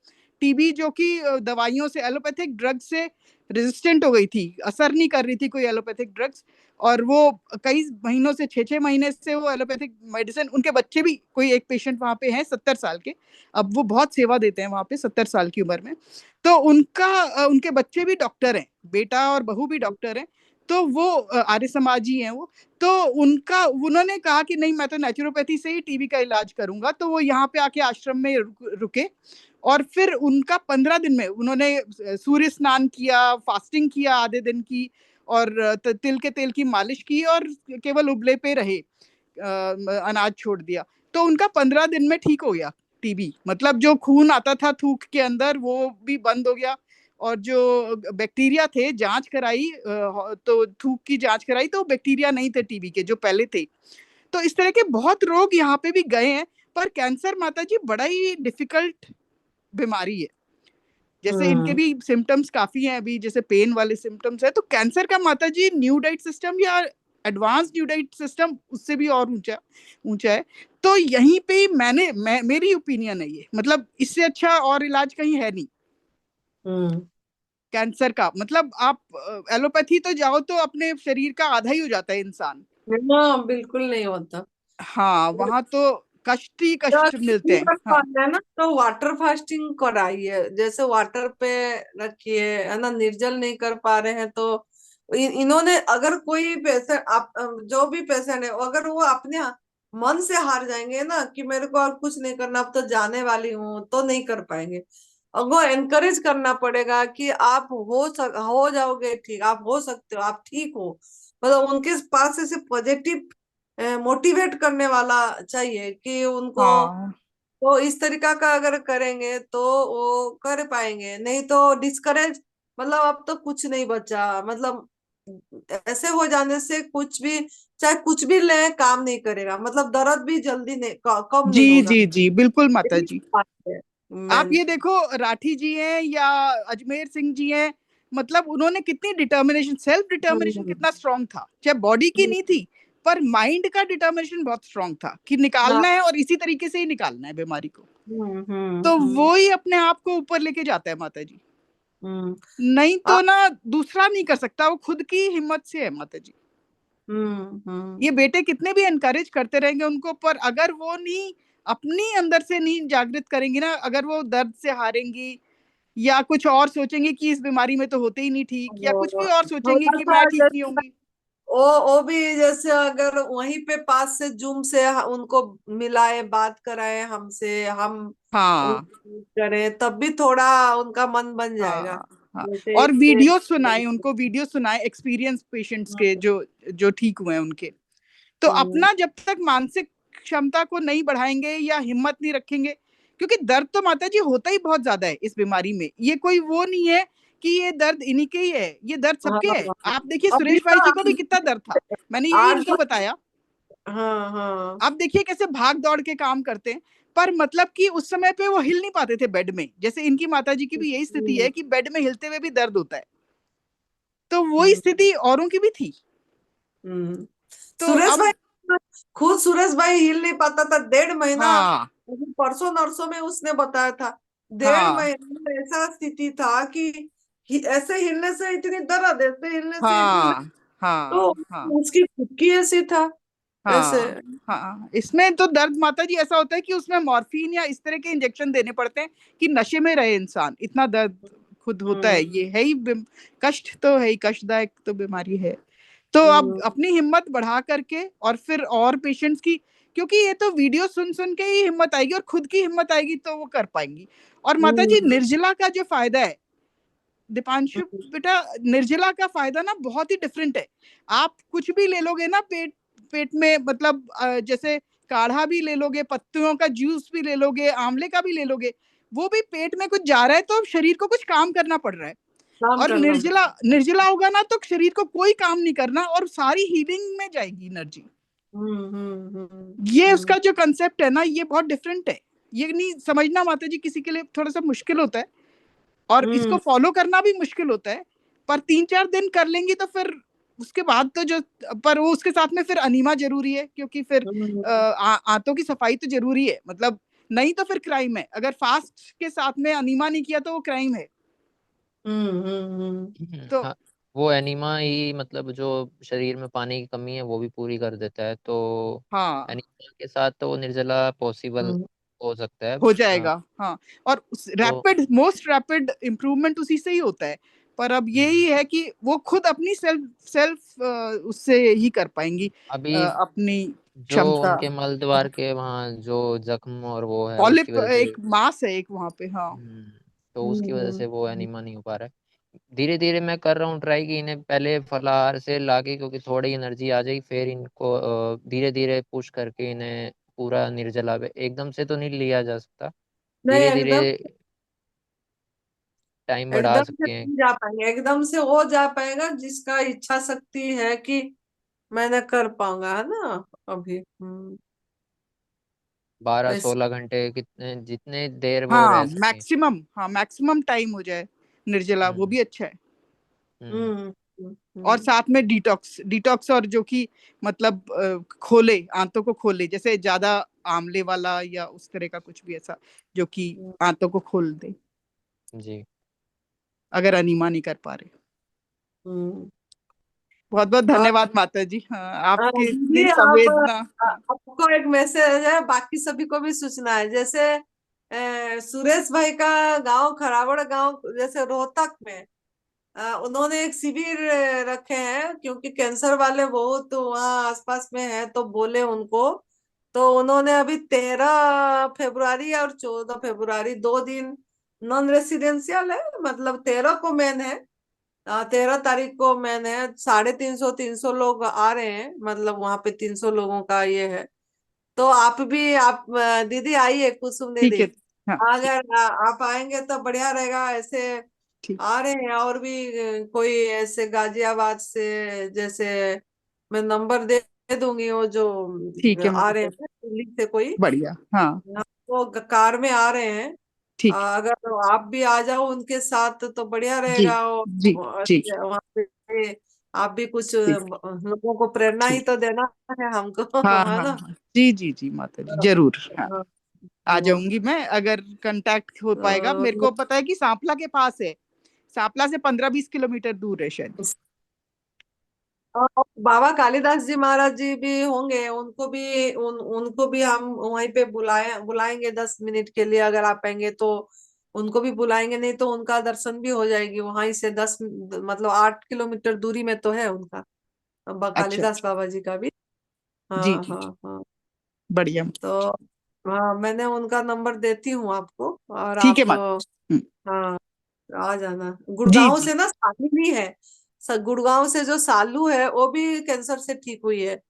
टीबी जो कि दवाइयों से, एलोपैथिक ड्रग से रेजिस्टेंट हो गई थी, असर नहीं कर रही थी कोई एलोपैथिक ड्रग्स, और वो कई महीनों से 6-6 महीने से वो एलोपैथिक मेडिसिन, उनके बच्चे भी कोई एक पेशेंट वहाँ पे हैं 70 साल के, अब वो बहुत सेवा देते हैं वहाँ पे 70 साल की उम्र में। तो उनके बच्चे भी डॉक्टर हैं, बेटा और बहू भी डॉक्टर हैं। तो वो आर्य समाजी हैं वो। तो उन्होंने कहा कि नहीं मैं तो नेचुरोपैथी से ही टीबी का इलाज करूंगा। तो वो यहाँ पे आके आश्रम में रुके और फिर उनका 15 दिन में उन्होंने सूर्य स्नान किया, फास्टिंग किया आधे दिन की, और तिल के तेल की मालिश की और केवल उबले पे रहे, अनाज छोड़ दिया। तो उनका 15 दिन में ठीक हो गया टीबी। मतलब जो खून आता था थूक के अंदर वो भी बंद हो गया, और जो बैक्टीरिया थे जांच कराई, तो थूक की जांच कराई तो बैक्टीरिया नहीं थे टीबी के जो पहले थे। तो इस तरह के बहुत रोग यहाँ पे भी गए हैं। पर कैंसर माता जी बड़ा ही डिफिकल्ट बीमारी है। जैसे इनके भी सिम्टम्स काफी हैं अभी, जैसे पेन वाले सिम्टम्स है, तो कैंसर का माता जी न्यू डाइट सिस्टम या एडवांस न्यू डाइट सिस्टम उससे भी और ऊंचा है। तो यहीं पे मेरी ओपिनियन है ये, मतलब इससे अच्छा और इलाज कहीं है नहीं कैंसर का। मतलब आप एलोपैथी तो जाओ तो अपने शरीर का आधा ही हो जाता है इंसान। बिल्कुल नहीं होता। हाँ, वहां तो कष्ट ही जो कष्ट मिलते नहीं हैं। कर हाँ पा रहे हैं ना, तो वाटर फास्टिंग कराइए, जैसे वाटर पे रखिए, है ना। निर्जल नहीं कर पा रहे हैं तो इन्होंने, अगर कोई पेशेंट, आप जो भी पेशेंट है, अगर वो अपने मन से हार जाएंगे ना कि मेरे को और कुछ नहीं करना, अब तो जाने वाली हूँ, तो नहीं कर पाएंगे। और वो एनकरेज करना पड़ेगा कि आप हो जाओगे ठीक, आप हो सकते हो, आप ठीक हो। मतलब उनके पास ऐसे पॉजिटिव मोटिवेट करने वाला चाहिए कि उनको, हाँ तो इस तरीका का अगर करेंगे तो वो कर पाएंगे। नहीं तो डिस्करेज, मतलब अब तो कुछ नहीं बचा, मतलब ऐसे हो जाने से कुछ भी, चाहे कुछ भी ले, काम नहीं करेगा। मतलब दर्द भी जल्दी नहीं, कम जी नहीं होगा। जी जी बिल्कुल माता यही जी। बात है आप मेन। ये देखो राठी जी हैं या अजमेर सिंह जी हैं, मतलब उन्होंने कितनी डिटर्मिनेशन, सेल्फ डिटर्मिनेशन कितना स्ट्रांग था, चाहे बॉडी की नहीं थी पर माइंड का डिटर्मिनेशन बहुत स्ट्रांग था कि हाँ। निकालना है और इसी तरीके से ही निकालना है बीमारी को। हम्म हम्म तो हम्म वो ही अपने आप को ऊपर लेके जाता है माता जी। हम्म नहीं तो आप- ना दूसरा नहीं कर सकता, वो खुद की हिम्मत से है माता जी। हम्म। ये बेटे कितने भी एनकरेज करते रहेंगे उनको, पर अगर वो नहीं अपनी अंदर से नहीं जागृत करेंगी ना, अगर वो दर्द से हारेंगी या कुछ और सोचेंगे कि इस बीमारी में तो होते ही नहीं ठीक, या कुछ भी और सोचेंगे थोड़ा कि सा मैं ठीक नहीं जैसे होंगी। वो भी जैसे अगर वहीं पे पास से जूम से उनको मिलाए, बात कराए हमसे, हम हाँ उनको करें, तब भी थोड़ा उनका मन बन जाएगा। हाँ हाँ। जैसे और इतने वीडियो सुनाए उनको, वीडियो सुनाए एक्सपीरियंस पेशेंट्स के जो जो ठीक हुए हैं उनके। तो हम्म, अपना जब तक मानसिक क्षमता को नहीं बढ़ाएंगे या हिम्मत नहीं रखेंगे, क्योंकि दर्द तो माता जी होता ही बहुत ज्यादा है इस बीमारी में। ये कोई वो नहीं है कि ये दर्द इन्हीं के ही है, ये दर्द हाँ सबके है। हाँ। आप देखिए अभी सुरेश भाई तो जी को भी कितना दर्द था, मैंने यही आज इनको तो बताया। हाँ हाँ। आप देखिए कैसे भाग दौड़ के काम करते हैं, पर मतलब कि उस समय पे वो हिल नहीं पाते थे बेड में। जैसे इनकी माता जी की भी यही स्थिति है हम्म, कि बेड में हिलते हुए भी दर्द होता है। तो वही हम्म, स्थिति औरों की भी थी। हम्म। तो सुरेश अब भाई, खुद सुरेश भाई हिल नहीं पाता था 1.5 महीना। हाँ अभी परसों नरसों में उसने बताया था, डेढ़ हाँ महीने में ऐसा स्थिति था कि ऐसे हिलने से इतनी दर्द, ऐसे हिलने से इतनी दर्द। हाँ हाँ तो हाँ उसकी खुद की ऐसी था ऐसे। हाँ हाँ। इसमें तो दर्द माता जी ऐसा होता है कि उसमें मॉर्फिन या इस तरह के इंजेक्शन देने पड़ते हैं कि नशे में रहे इंसान, इतना दर्द खुद होता है। हम्म, ये है ही कष्ट तो है ही, कष्टदायक तो बीमारी है। तो अब हम्म, अपनी हिम्मत बढ़ा करके और फिर और पेशेंट्स की, क्योंकि ये तो वीडियो सुन सुन के ही हिम्मत आएगी, और खुद की हिम्मत आएगी तो वो कर पाएंगी। और माता जी हम्म, निर्जला का जो फायदा है दीपांशु हम्म, बेटा, निर्जला का फायदा ना बहुत ही डिफरेंट है। आप कुछ भी ले लोगे ना पेट पेट में, मतलब जैसे काढ़ा भी ले लोगे, पत्तियों का जूस भी ले लोगे, आंवले का भी ले लोगे, वो भी पेट में कुछ जा रहा है तो शरीर को कुछ काम करना पड़ रहा है। काम और करना। निर्जला निर्जला होगा ना तो शरीर को कोई काम नहीं करना और सारी हीलिंग में जाएगी एनर्जी। ये उसका जो कंसेप्ट है ना, ये बहुत डिफरेंट है। ये नहीं समझना माता जी किसी के लिए थोड़ा सा मुश्किल होता है, और इसको हम्म, फॉलो करना भी मुश्किल होता है। पर 3-4 दिन कर लेंगी तो फिर उसके बाद तो जो, पर वो उसके साथ में फिर अनीमा जरूरी है, क्योंकि फिर हम्म, आंतों की सफाई तो जरूरी है। मतलब नहीं तो फिर क्राइम है, अगर फास्ट के साथ में अनीमा नहीं किया तो वो क्राइम है। तो हाँ, वो एनीमा ही मतलब जो शरीर में पानी की कमी है वो भी पूरी कर देता है। तो हाँ एनीमा के साथ तो निर्जला पॉसिबल हम्म, हो सकता है। हो जाएगा। हाँ, और तो रैपिड, मोस्ट रैपिड इम्प्रूवमेंट उसी से ही होता है। पर अब यही है कि वो खुद अपनी सेल्फ सेल्फ उससे ही कर पाएंगी अभी अपनी जो क्षमता। उनके मल द्वार के वहाँ जो जख्म और वो है उसकी पॉलिप वजह से, एक मास है एक वहां पे। हाँ हम्म, तो उसकी वजह से वो एनीमा नहीं हो पा रहा है। धीरे धीरे मैं कर रहा हूँ ट्राई कि इन्हें पहले फलाहार से लाके, क्योंकि थोड़ी एनर्जी आ जाएगी, फिर इनको धीरे धीरे पुश करके इन्हें पूरा निर्जला पे एकदम से तो नहीं लिया जा सकता। नहीं धीरे धीरे एकदम, टाइम बढ़ा एकदम से सकते हैं। नहीं जा पाएंगे, एकदम से हो जा पाएगा जिसका इच्छा शक्ति है कि मैंने कर पाऊंगा, है ना। अभी 12-16 ऐसे। घंटे कितने जितने देर वो हाँ रह सके। मैक्सिमम, हाँ मैक्सिमम टाइम हो जाए निर्जला, वो हम्म भी अच्छा है। हम्म हम्म, हम्म, और हम्म, साथ में डिटॉक्स डिटॉक्स, और जो कि मतलब खोले आंतों को, खोले जैसे ज्यादा आंवले वाला या उस तरह का कुछ भी ऐसा जो कि आंतों को खोल दे, जी। अगर अनीमा नहीं कर पा रहे। हम्म। बहुत बहुत और धन्यवाद माता जी, हाँ आपकी दीदी, इतनी आप संवेदना। हाँ आपको एक मैसेज है, बाकी सभी को भी सूचना है। जैसे सुरेश भाई का गांव खरावड़ गांव, जैसे रोहतक में उन्होंने एक शिविर रखे हैं, क्योंकि कैंसर वाले बहुत वहाँ आसपास में है, तो बोले उनको। तो उन्होंने अभी 13 फरवरी और 14 फरवरी 2 दिन नॉन रेसिडेंशियल है, मतलब 13 को मेन है, 13 तारीख को मैंने 350 लोग आ रहे हैं, मतलब वहां पे 300 लोगों का ये है। तो आप भी, आप दीदी आइए, कुसुम ठीक दीदी, है। हाँ ठीक। अगर आप आएंगे तो बढ़िया रहेगा। ऐसे ठीक। आ रहे हैं और भी कोई ऐसे गाजियाबाद से, जैसे मैं नंबर दे दूंगी, वो जो ठीक है आ रहे माता हैं जी। दिल्ली से कोई, बढ़िया। हाँ वो कार में आ रहे हैं। ठीक। अगर आप भी आ जाओ उनके साथ तो बढ़िया जी रहेगा। जी जी। वहाँ पे आप भी कुछ ठीक लोगों को प्रेरणा ही ठीक। तो देना है हमको, हाँ है हाँ ना। हाँ जी जी जी माता जी जरूर। हाँ हाँ, आ हाँ, जाऊंगी मैं, अगर कांटेक्ट हो पाएगा। मेरे तो को पता है कि सांपला के पास है, सांपला से 15-20 किलोमीटर दूर है शायद। और बाबा कालिदास जी महाराज जी भी होंगे, उनको भी हम वहीं पे बुलाएंगे 10 मिनट के लिए, अगर आप आएंगे तो उनको भी बुलाएंगे, नहीं तो उनका दर्शन भी हो जाएगी वहीं से। 10 मतलब 8 किलोमीटर दूरी में तो है उनका कालिदास बाबा जी का भी। जी हाँ जी हाँ हाँ। बढ़िया। तो हाँ, मैंने उनका नंबर देती हूँ आपको, और ठीक है आप हाँ आ जाना। जी गुड़गांव जी से ना शालिनी है, गुड़गांव से जो सालू है वो भी कैंसर से ठीक हुई है,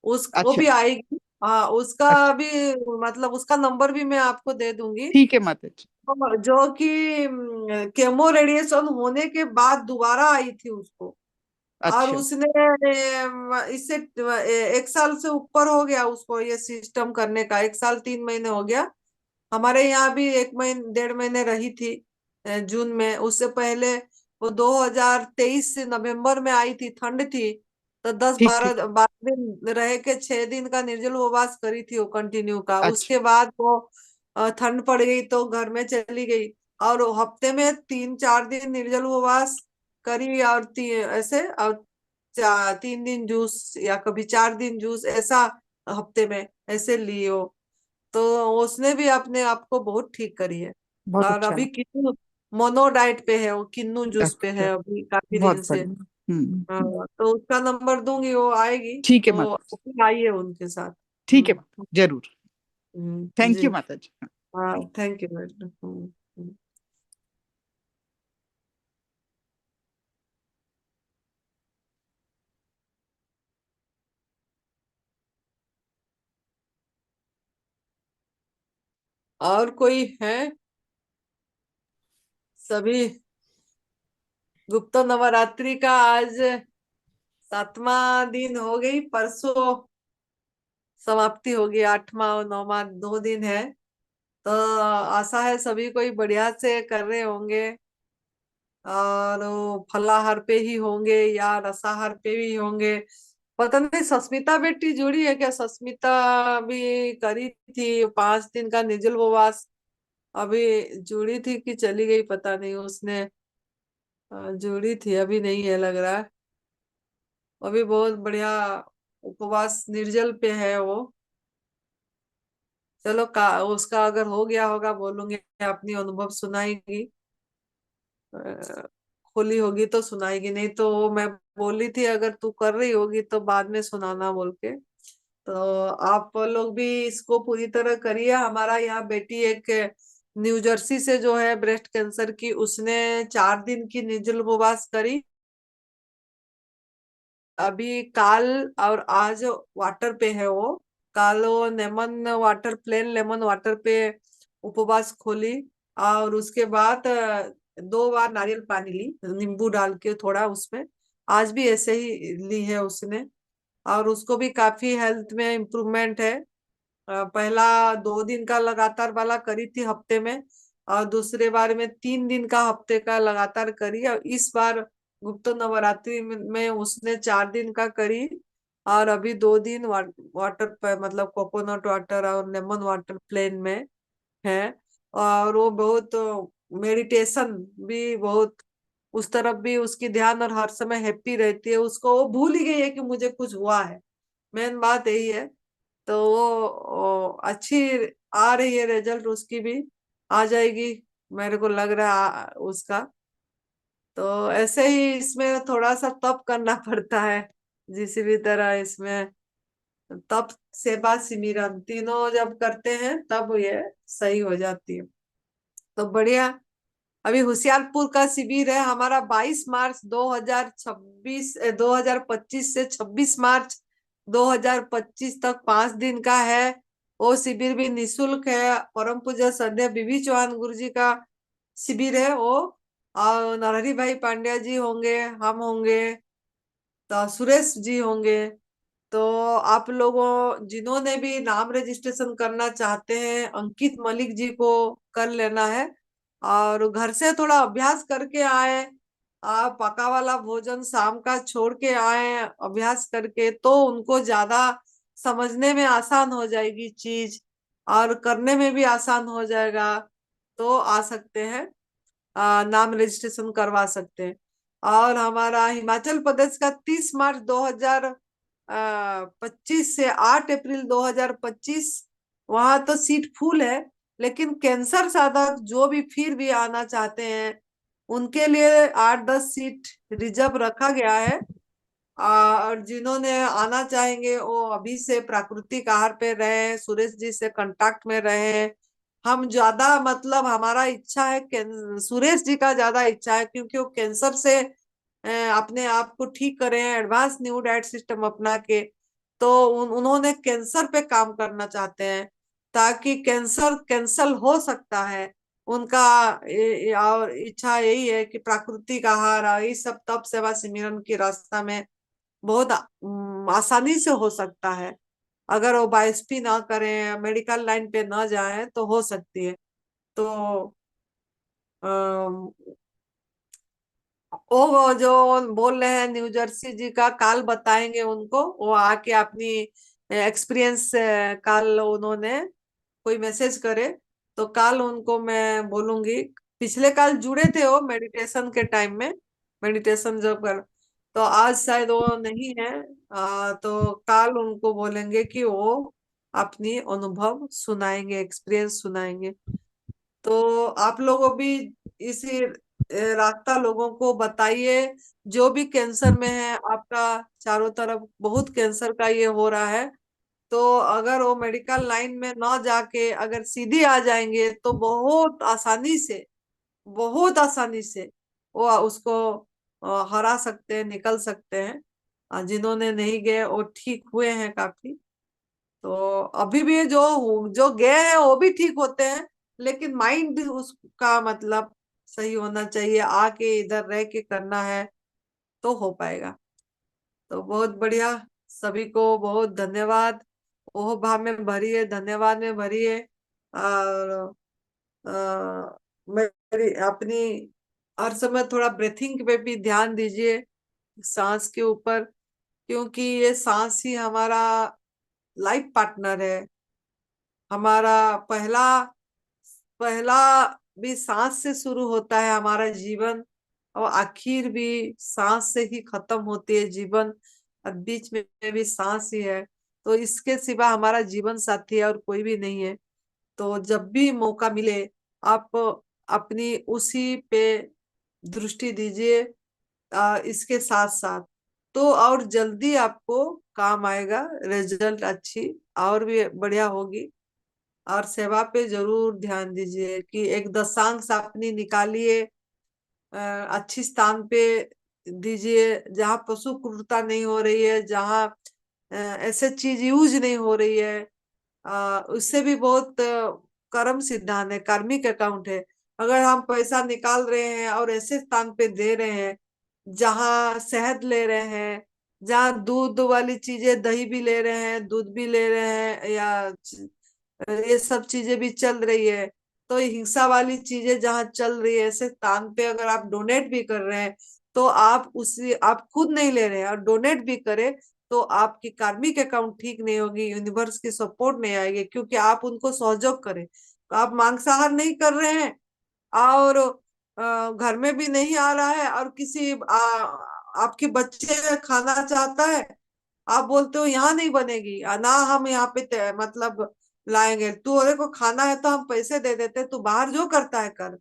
वो अच्छा भी आएगी। हाँ, उसका अच्छा भी मतलब उसका नंबर भी मैं आपको दे दूंगी। ठीक है माता जी। और जो कि केमो रेडिएशन होने के बाद दोबारा आई थी उसको, और अच्छा उसने इससे 1 साल से ऊपर हो गया उसको ये सिस्टम करने का, 1 साल 3 महीने हो गया। हमारे यहाँ भी 1 महीने 1.5 महीने रही थी जून में। उससे पहले वो 2023 से नवंबर में आई थी, ठंड थी, तो दस ठीक ठीक बारह बारह दिन रह के 6 दिन का निर्जल उपवास करी थी वो कंटिन्यू का। अच्छा उसके बाद वो ठंड पड़ गई तो घर में चली गई, और वो हफ्ते में 3-4 दिन निर्जल उपवास करी, और ऐसे, और 3 दिन जूस, या कभी 4 दिन जूस, ऐसा हफ्ते में ऐसे लियो। तो उसने भी अपने आप को बहुत ठीक करी है। बहुत और अच्छा अभी है। किन्नू मोनो डाइट पे है, वो किन्नू जूस पे अच्छा है अभी काफी बहुत दिन से। बढ़िया। हाँ, तो उसका नंबर दूंगी, वो आएगी ठीक है तो माता जी। आप आइए उनके साथ। ठीक है माता जी, जरूर। Thank ji. यू माता जी। हाँ, थैंक यू मैडम। और कोई है? सभी गुप्त नवरात्रि का आज 7वां दिन हो गई, परसों समाप्ति होगी, 8वां और 9वां 2 दिन है। तो आशा है सभी कोई बढ़िया से कर रहे होंगे, और वो फलाहार पे ही होंगे या रसाहार पे भी होंगे। पता नहीं सस्मिता बेटी जुड़ी है क्या? सस्मिता भी करी थी 5 दिन का निर्जल उपवास, अभी जुड़ी थी कि चली गई पता नहीं। उसने जुड़ी थी, अभी नहीं है लग रहा है। अभी बहुत बढ़िया उपवास निर्जल पे है वो। चलो उसका अगर हो गया होगा बोलूंगी, अपनी अनुभव सुनाएगी, खुली होगी तो सुनाएगी, नहीं तो वो मैं बोली थी अगर तू कर रही होगी तो बाद में सुनाना बोल के। तो आप लोग भी इसको पूरी तरह करिए। हमारा यहाँ बेटी एक न्यू जर्सी से जो है ब्रेस्ट कैंसर की, उसने 4 दिन की निर्जल उपवास करी। अभी काल और आज वाटर पे है वो। काल वो lemon water, plain lemon water पे उपवास खोली, और उसके बाद 2 बार नारियल पानी ली, नींबू डाल के थोड़ा उसमें। आज भी ऐसे ही ली है उसने, और उसको भी काफी हेल्थ में इम्प्रूवमेंट है। पहला 2 दिन का लगातार वाला करी थी हफ्ते में, और दूसरे बार में 3 दिन का हफ्ते का लगातार करी, और इस बार गुप्त नवरात्रि में उसने 4 दिन का करी। और अभी 2 दिन वाटर पर, मतलब कोकोनट वाटर और लेमन वाटर प्लेन में है। और वो बहुत मेडिटेशन भी बहुत, उस तरफ भी उसकी ध्यान, और हर समय हैप्पी रहती है। उसको वो भूल ही गई है कि मुझे कुछ हुआ है, मेन बात यही है। तो वो अच्छी आ रही है, रिजल्ट उसकी भी आ जाएगी मेरे को लग रहा है उसका। तो ऐसे ही इसमें थोड़ा सा तप करना पड़ता है, जिस भी तरह इसमें तप, सेवा, सिमरन तीनों जब करते हैं तब ये सही हो जाती है। तो बढ़िया। अभी होशियारपुर का शिविर है हमारा 22 मार्च 2026 2025 से 26 मार्च 2025 तक 5 दिन का है। वो शिविर भी निशुल्क है। परम पूज्य श्रद्धेय बीबी चौहान गुरु जी का शिविर है वो, और नरहरि भाई पांड्या जी होंगे, हम होंगे, तो सुरेश जी होंगे। तो आप लोगों जिन्होंने भी नाम रजिस्ट्रेशन करना चाहते हैं, अंकित मलिक जी को कर लेना है, और घर से थोड़ा अभ्यास करके आए। आप पका वाला भोजन शाम का छोड़ के आए अभ्यास करके, तो उनको ज्यादा समझने में आसान हो जाएगी चीज, और करने में भी आसान हो जाएगा। तो आ सकते हैं, नाम रजिस्ट्रेशन करवा सकते हैं। और हमारा हिमाचल प्रदेश का 30 मार्च 2025 से 8 अप्रैल 2025, वहां तो सीट फुल है, लेकिन कैंसर साधक जो भी फिर भी आना चाहते हैं उनके लिए 8-10 सीट रिजर्व रखा गया है। और जिन्होंने आना चाहेंगे वो अभी से प्राकृतिक आहार पे रहे, सुरेश जी से कांटेक्ट में रहे। हम ज्यादा मतलब हमारा इच्छा है, सुरेश जी का ज्यादा इच्छा है क्योंकि वो कैंसर से अपने आप को ठीक करे हैं एडवांस न्यू डाइट सिस्टम अपना के। तो उन्होंने कैंसर पे काम करना चाहते हैं ताकि कैंसर कैंसल हो सकता है उनका। और इच्छा यही है कि प्राकृतिक आहार और ये सब तप सेवा सिमरन की रास्ता में बहुत आसानी से हो सकता है। अगर वो बायोप्सी ना करें, मेडिकल लाइन पे ना जाए तो हो सकती है। तो अम, वो जो बोल रहे हैं न्यू जर्सी जी का, काल बताएंगे उनको, वो आके अपनी एक्सपीरियंस काल उन्होंने कोई मैसेज करे तो काल उनको मैं बोलूंगी। पिछले काल जुड़े थे वो मेडिटेशन के टाइम में, मेडिटेशन जब कर, तो आज शायद वो नहीं है। तो काल उनको बोलेंगे कि वो अपनी अनुभव सुनाएंगे, एक्सपीरियंस सुनाएंगे। तो आप लोगों भी इसी रास्ता लोगों को बताइए। जो भी कैंसर में है, आपका चारों तरफ बहुत कैंसर का ये हो रहा है, तो अगर वो मेडिकल लाइन में ना जाके अगर सीधी आ जाएंगे तो बहुत आसानी से वो उसको हरा सकते हैं, निकल सकते हैं। जिन्होंने नहीं गए वो ठीक हुए हैं काफी। तो अभी भी जो जो गए हैं वो भी ठीक होते हैं, लेकिन माइंड उसका मतलब सही होना चाहिए, आके इधर रह के करना है तो हो पाएगा। तो बहुत बढ़िया, सभी को बहुत धन्यवाद। ओह भाव में भरिए, धन्यवाद में भरिए। और मेरी अपनी हर समय थोड़ा ब्रीथिंग पे भी ध्यान दीजिए, सांस के ऊपर, क्योंकि ये सांस ही हमारा लाइफ पार्टनर है। हमारा पहला पहला भी सांस से शुरू होता है हमारा जीवन, और आखिर भी सांस से ही खत्म होती है जीवन, और बीच में भी सांस ही है। तो इसके सिवा हमारा जीवन साथी और कोई भी नहीं है। तो जब भी मौका मिले आप अपनी उसी पे दृष्टि दीजिए, इसके साथ साथ तो और जल्दी आपको काम आएगा, रिजल्ट अच्छी और भी बढ़िया होगी। और सेवा पे जरूर ध्यान दीजिए कि एक दशांश अपनी निकालिए, अच्छी स्थान पे दीजिए जहाँ पशु क्रूरता नहीं हो रही है, जहाँ ऐसे चीज यूज नहीं हो रही है। उससे भी बहुत कर्म सिद्धांत है, कार्मिक अकाउंट है। अगर हम पैसा निकाल रहे हैं और ऐसे स्थान पे दे रहे हैं जहाँ शहद ले रहे हैं, जहाँ दूध वाली चीजें, दही भी ले रहे हैं, दूध भी ले रहे हैं, या ये सब चीजें भी चल रही है, तो हिंसा वाली चीजें जहाँ चल रही है ऐसे स्थान पे अगर आप डोनेट भी कर रहे हैं तो आप खुद नहीं ले रहे हैं और डोनेट भी करें तो आपकी कार्मिक अकाउंट ठीक नहीं होगी, यूनिवर्स की सपोर्ट नहीं आएगी, क्योंकि आप उनको सहयोग करें। तो आप मांसाहार नहीं कर रहे हैं और घर में भी नहीं आ रहा है, और आपके बच्चे खाना चाहता है, आप बोलते हो यहाँ नहीं बनेगी, ना हम यहाँ पे मतलब लाएंगे, तू को खाना है तो हम पैसे दे देते, तू बाहर जो करता है कर।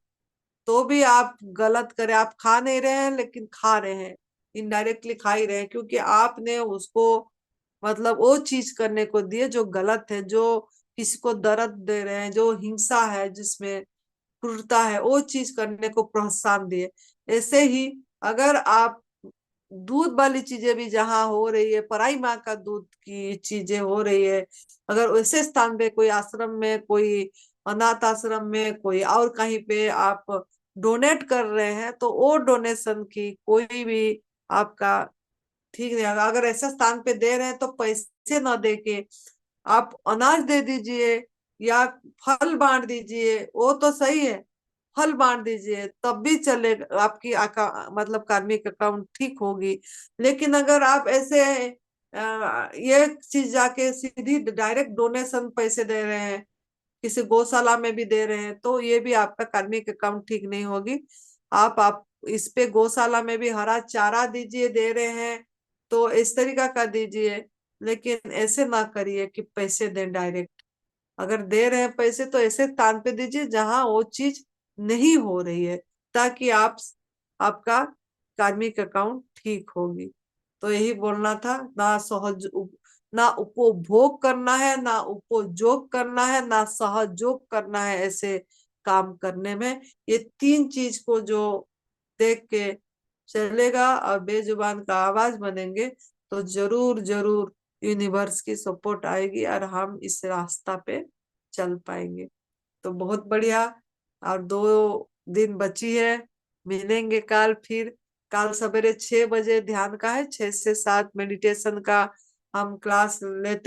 तो भी आप गलत करे, आप खा नहीं रहे हैं लेकिन खा रहे हैं, इनडायरेक्टली खा ही रहे हैं, क्योंकि आपने उसको मतलब वो चीज करने को दिए जो गलत है, जो किसी को दर्द दे रहे हैं, जो हिंसा है, जिसमें क्रूरता है, वो चीज करने को प्रोत्साहन दिए। ऐसे ही अगर आप दूध वाली चीजें भी जहाँ हो रही है, पराई माँ का दूध की चीजें हो रही है, अगर वैसे स्थान पे कोई आश्रम में, कोई अनाथ आश्रम में, कोई और कहीं पे आप डोनेट कर रहे हैं तो वो डोनेशन की कोई भी आपका ठीक नहीं होगा। अगर ऐसे स्थान पे दे रहे हैं तो पैसे न दे के आप अनाज दे दीजिए या फल बांट दीजिए, वो तो सही है, फल बांट दीजिए तब भी चलेगा, आपकी मतलब कार्मिक अकाउंट ठीक होगी। लेकिन अगर आप ऐसे ये चीज जाके सीधी डायरेक्ट डोनेशन पैसे दे रहे हैं, किसी गौशाला में भी दे रहे हैं, तो ये भी आपका कार्मिक अकाउंट ठीक नहीं होगी। आप इस पे गौशाला में भी हरा चारा दीजिए, दे रहे हैं तो इस तरीका का दीजिए, लेकिन ऐसे ना करिए कि पैसे दें डायरेक्ट। अगर दे रहे हैं पैसे तो ऐसे स्थान पे दीजिए जहां वो चीज नहीं हो रही है, ताकि आपका कार्मिक अकाउंट ठीक होगी। तो यही बोलना था। ना उपभोग करना है, ना उपयोग करना है, ना सहयोग करना है ऐसे काम करने में। ये 3 चीज को जो देख के चलेगा और बेजुबान का आवाज बनेंगे तो जरूर जरूर यूनिवर्स की सपोर्ट आएगी और हम इस रास्ता पे चल पाएंगे। तो बहुत बढ़िया। और 2 दिन बची है, मिलेंगे कल फिर। कल सवेरे 6 बजे ध्यान का है, 6 से 7 मेडिटेशन का हम क्लास लेते